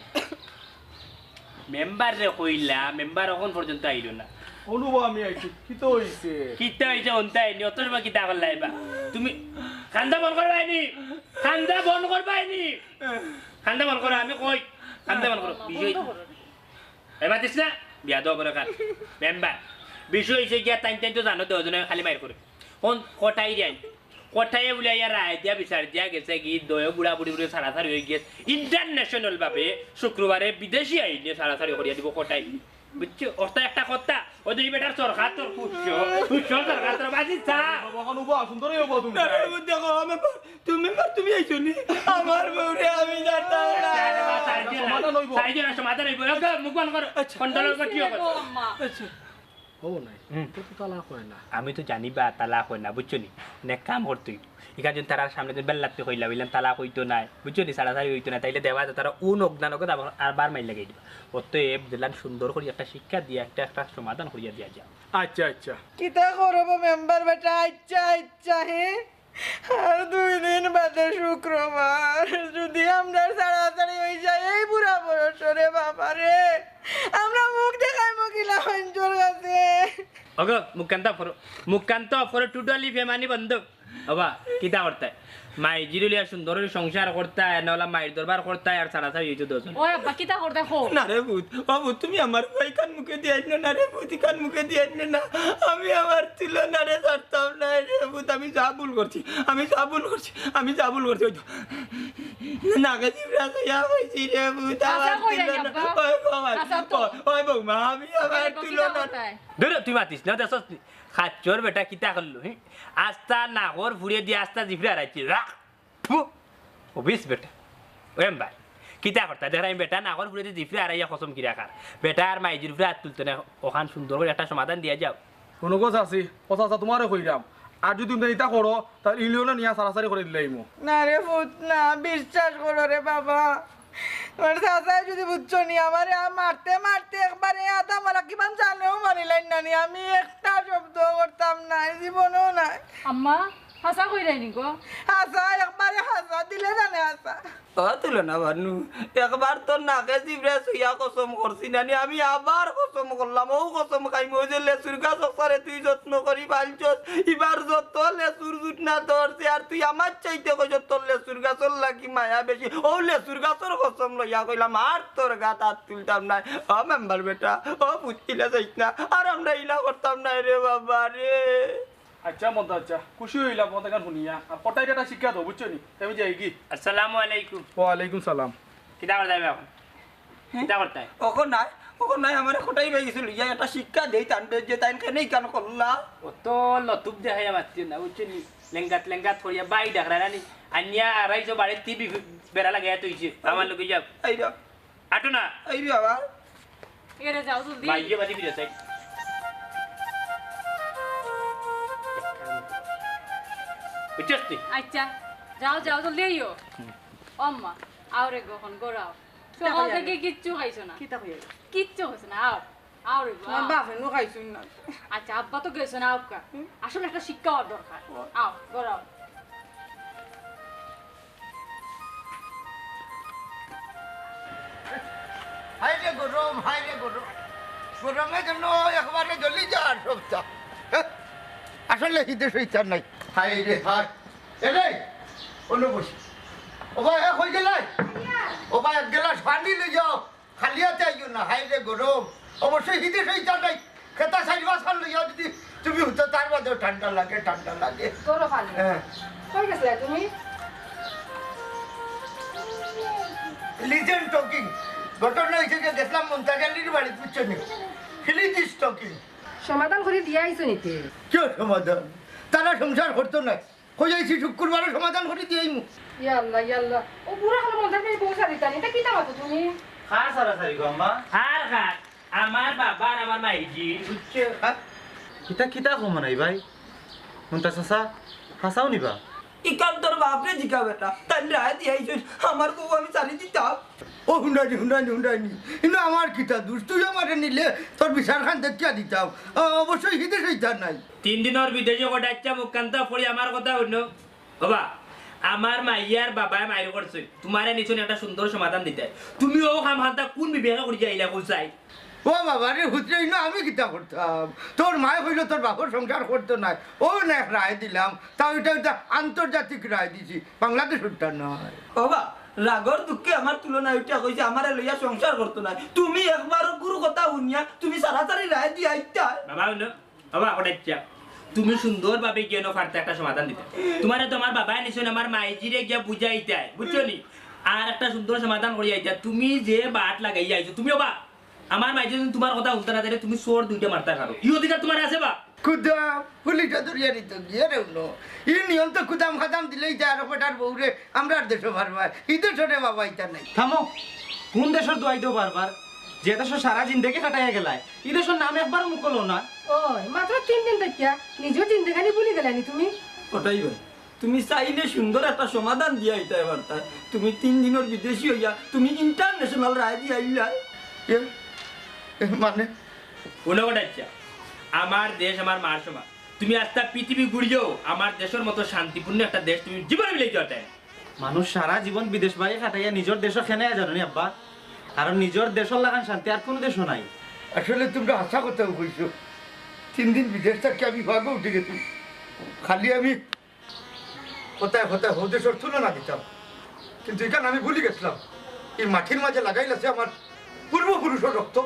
মেম্বার রে কইলা মেম্বার এখন পর্যন্ত আইলো না অনুভব আমি আইছি কি তো হইছে কিতা হইছে অন্তাই নি অতর বা কিতা করলাইবা তুমি খান্দা বন্ধ করবাইনি খান্দা বন্ধ করবাইনি খান্দা বন্ধ করো আমি কই খান্দা বন্ধ করো বিষয় এবার দিস না বিয়া দাও করে কার মেম্বার বিষয় হইছে গিয়া টাইম তো জানো দুজনে খালি মাইর করে কোন কোটাই যাই কোটাইয়ে বলে ইয়া রায় দিয়া বিচার দিয়া গেছে কি দয় বুড়া বুড়ি বুড়ি সারাসারি হয়ে গেছে ইন্টারন্যাশনাল ভাবে শুক্রবারে বিদেশি আইনে সারাসারি করিয়া দিব কোটাই বুঝছো ওটা একটা কথা ওই দুই বেটার সরকার তোর পুষ্য সরকার তোর বাজি চা অনুভব সুন্দরই হবো তুমি দেখো আমি তুমি আইছো নি আমার বউরে আমি জানতাম না সমাধান হইব মুখ বন্ধ করো কন্ট্রোল কর কি হবে আমি তো জানি বা তালাক হয় না বুঝছো নি নেক কাম করতুই এখানে যদি তারা সামনে যদি বেল্লাতে হইলা বললাম তালাক হইতো নাই বুঝছো নি সারাসারি হইতো না তাইলে দেওয়া তারা অজ্ঞান আর বার মাইল লাগাই দিবা অতএব দিলাম সুন্দর করে একটা শিক্ষা দিয়ে একটা সমাধান করিয়া দিয়া যাও আচ্ছা আচ্ছা কিতা করবো মেম্বার বেটা ইচ্ছা হে আর 2 দিন বাদে শুক্রবার যদি আমরা সারাসারি হয়ে যাই এই বুড়া বয়সরে বাবা রে আমরা মুখ দেখাই মকিলা হঞ্জর কাছে ওগো মুখান্ত ফর টোটালি ফেমানি বন্ধ বাবা কিতা করতে মাই জিরুলিয়া সুন্দর সংসার করতে নাহলে মায়ের দরবার করতে আর সারাসারি হইতো দুজন ওই আব্বা কিতা করতে খো না রে ভূত বাবু তুমি আমার ভাই কান মুখে দিয়ে না রে ভূত কান মুখে দিয়ে না আমি আমার তুলনা রে ছাড়তাম না রে ভূত আমি যা ভুল করছি ওই তো নাকে জিবরা ইয়া হইছি রে ভূত আমার তুলনা ওই বৌমা আমি আমার তুলনা ধরে তুই মাতিস না দেখ খাচ্চর বেটা কিতা করলো আস্তা নাগর ফুড়িয়ে দিয়ে আস্তা জিফরা রাখছি রাখ ও বিশ বেটা ওম ভাই কিতা করতা দেখ আমি বেটা নাগর ফুড়িয়ে দিয়ে জিফরা আর ইয়া কসম কিরা খার বেটা আর মাই জিফরা হাত তুলতে না ওখান সুন্দর করে একটা সমাধান দিয়ে যাও কোনো কথা আছে কথা তোমারও কইরাম আর যদি তুমি এটা করো তাহলে ইলিওনা নিয়ে সারাসারি করে দিলে না রে ফুট না বিশ্বাস করো রে বাবা তোমার চাচাই যদি বুঝছো নি আমারে মারতে একবারে আধা মারা কিমান জানেও মারিলেন নানি আমি একটা শব্দ করতাম না জীবনেও নাই আম্মা হাসা কইরাই নি গো হাসা একবারে হাসা দিলে জানে হাসা তুলনা বানু একবার তোর নাকে জিবরা সুইয়া কসম করছি নানি আমি আবার কসম করলাম ও কসম খাইম ওই যে লেসুর গাছ অসারে তুই যত্ন করি পালছস এবার যত লেসুর জুট না ধরছে আর তুই আমার চাইতে কইছ তোর লেসুর গাছর লাগি মায়া বেশি ও লেসুর গাছর কসম লইয়া কইলাম আর তোর গাত হাত তুলতাম না ও মেম্বার বেটা ও বুঝছিলা যাইত না আর আমরা ইলা করতাম না রে বাবা রে আচ্ছা মন্তা আচ্ছা খুশি হইলাম মন্তা গান শুনিয়া আর কটাই একটা শিক্ষা দাও বুঝছো নি আমি যাই কি আসসালামু আলাইকুম ওয়ালাইকুম সালাম কিতা করতে হবে এখন কিতা করতে ওখন নাই আমার কোটাই বাই গেছিল ইয়া একটা শিক্ষা দেই তানবে যে তাইন কেনেই কান করলা অত লতুপ দেখাই মারছি না বুঝছো নি লেঙ্গাত করিয়া বাই ডাকরা নানি আনিয়া আড়াইশো বাড়ির টিভি বেড়া লাগাইয়া তুইছে আমার লোকে যাও এই রে আটো না এই রে বাবা এরে যাও জলদি বাইয়ে বাদি ফিরে চাই বুঝছস তুই আচ্ছা যাও জলদি আইও আম্মা আওরে গখন গরাও সকাল থেকে কিচ্ছু খাইছো না কিতা কইয়া কিচ্ছু হইছে না আওরে গো তোমার বাপে নো খাইছুন না আচ্ছা আব্বা তো গেছে না আপকা আসলে একটা শিক্ষা হওয়ার দরকার আও গরাও হাই রে গরম গরমের জন্য একবারে জ্বলি যাওয়ার সবটা আসলে হিতে সইতার নাই হাই রে হাই এরে অন্য বসে ও ভাই হয়ে গেলাই ও ভাই এক গ্লাস পানি লই যাও খালি হাতে আইও না হাই রে গরম অবশ্যই হিতে সইতার নাই খেতা সাইড বাসার লইয়া যদি তুমি তো তার বাদেও ঠান্ডা লাগে তোরও ভালো হ্যাঁ কই গেছিলে তুমি লিজেন্ড টকিং ঘটনা হয়েছে যে গেছিলাম মন্তাজালির বাড়ি পিছনে লিজ টকিং সমাধান করে দিয়ে আইছো নিতে কেউ সমাধান তারা সংসার করতো না হইয়াছি শুক্রবারে সমাধান করে দিয়েই মু ইয়াল্লাহ ও বুড়া হলো মন্দির পেয়ে বসা দিতানি এটা কি দামাতো তুমি কার সারাসারি গো আম্মা আর খাট আমার বাবা আর আমার মাইজি বুঝছো কিতা কিতা কো মানাই ভাই মুন্তাজ চাচা হাসাও নিবা ই কাম তোর বাপরে জিকা বেটা তাই রায় দিয়ে আইছিস আমার বউ আমি চালি দিতাম ও হুন্ডানি কিন্তু আমার কিতা দোষ তুই আমারে নিলে তোর বিচার খান দেখিয়া দিতাম অবশ্যই হিতে সেইটা নাই 3 দিনের বিদেশে কটাচ্ছা মুখান্ত পড়ি আমার কথা হইল বাবা আমার মাইয়ার বাবায় মাইর করছে তোমারে নিছুন একটা সুন্দর সমাধান দিতে তুমিও খাম হান্তা কোন বিবেকা করি যাইলা কইছাই ও বাবা রে হুতরে না আমি কিতা করতাম তোর মায় হইল তোর বাপর সংসার করতো না ও না রায় দিলাম তাও এটা আন্তর্জাতিক রায় দিছি বাংলাদেশ হত্যা নয় বাবা রাগর দুঃখে আমার তুলনা উঠা কইছে আমারে লইয়া সংসার করতো না তুমি একবারও গুরু কথা শুনিয়া তুমি সারাসারি রায় দিয়ে আইতা বাবা হইল বাবা কটাচ্ছা তুমি সুন্দরভাবে কেন পারতে একটা সমাধান দিতে তোমারে তো আমার বাবাই নিছুন আমার মাইজিরে গিয়া বুঝাইতে বুঝছো নি আর একটা সুন্দর সমাধান করি আইতা তুমি যে বাট লাগাই আইছো তুমিও বা আমার মাইজি তোমার কথা শুনতে না দিলে তুমি সোর দুইটা মারতে পারো এই অধিকার তোমার আছে বা কুদাম পুলিশটা ধরিয়া নিত গিয়ে রে উনো ই নিয়ম তো কুদাম খাদাম দিলেই যায় আর পেটার বউরে আমরা আর দেশে পারবা এই দেশে বাবা ইটা নাই থামো কোন দেশের দোয়াই দেও বারবার যে দেশ সারা জিন্দেগি কাটাইয়া গেলাই এই দেশের নাম একবার মুখলো না ওই মাত্র 3 দিন দেখিয়া নিজের জিন্দেগানি ভুলে গেলানি তুমি ওটাই ভাই তুমি চাইলে সুন্দর একটা সমাধান দিয়ে আইতা এবার তাই তুমি 3 দিনের বিদেশি হইয়া তুমি ইন্টারন্যাশনাল রায় দিয়ে আইলা মানে কোনো কটাচ্ছা আমার দেশ আমার মার সমান তুমি আস্তা পৃথিবী ঘুরিও আমার দেশের মতো শান্তিপূর্ণ একটা দেশ তুমি জীবনে মিলে যাওয়াতে মানুষ সারা জীবন বিদেশ বাইরে কাটাইয়া নিজের দেশও খেনে জানো নি আব্বা কারণ নিজের দেশের লাগান শান্তি আর কোনো দেশও নাই আসলে তোমরা আশা কথা কইছো 3 দিন বিদেশ থেকে আমি ভাগে উঠে গেছি খালি আমি কোথায় হদেশের তুলনা দিতাম কিন্তু এখানে আমি ভুলে গেছিলাম এই মাটির মাঝে লাগাইলাছে আমার পূর্বপুরুষের রক্ত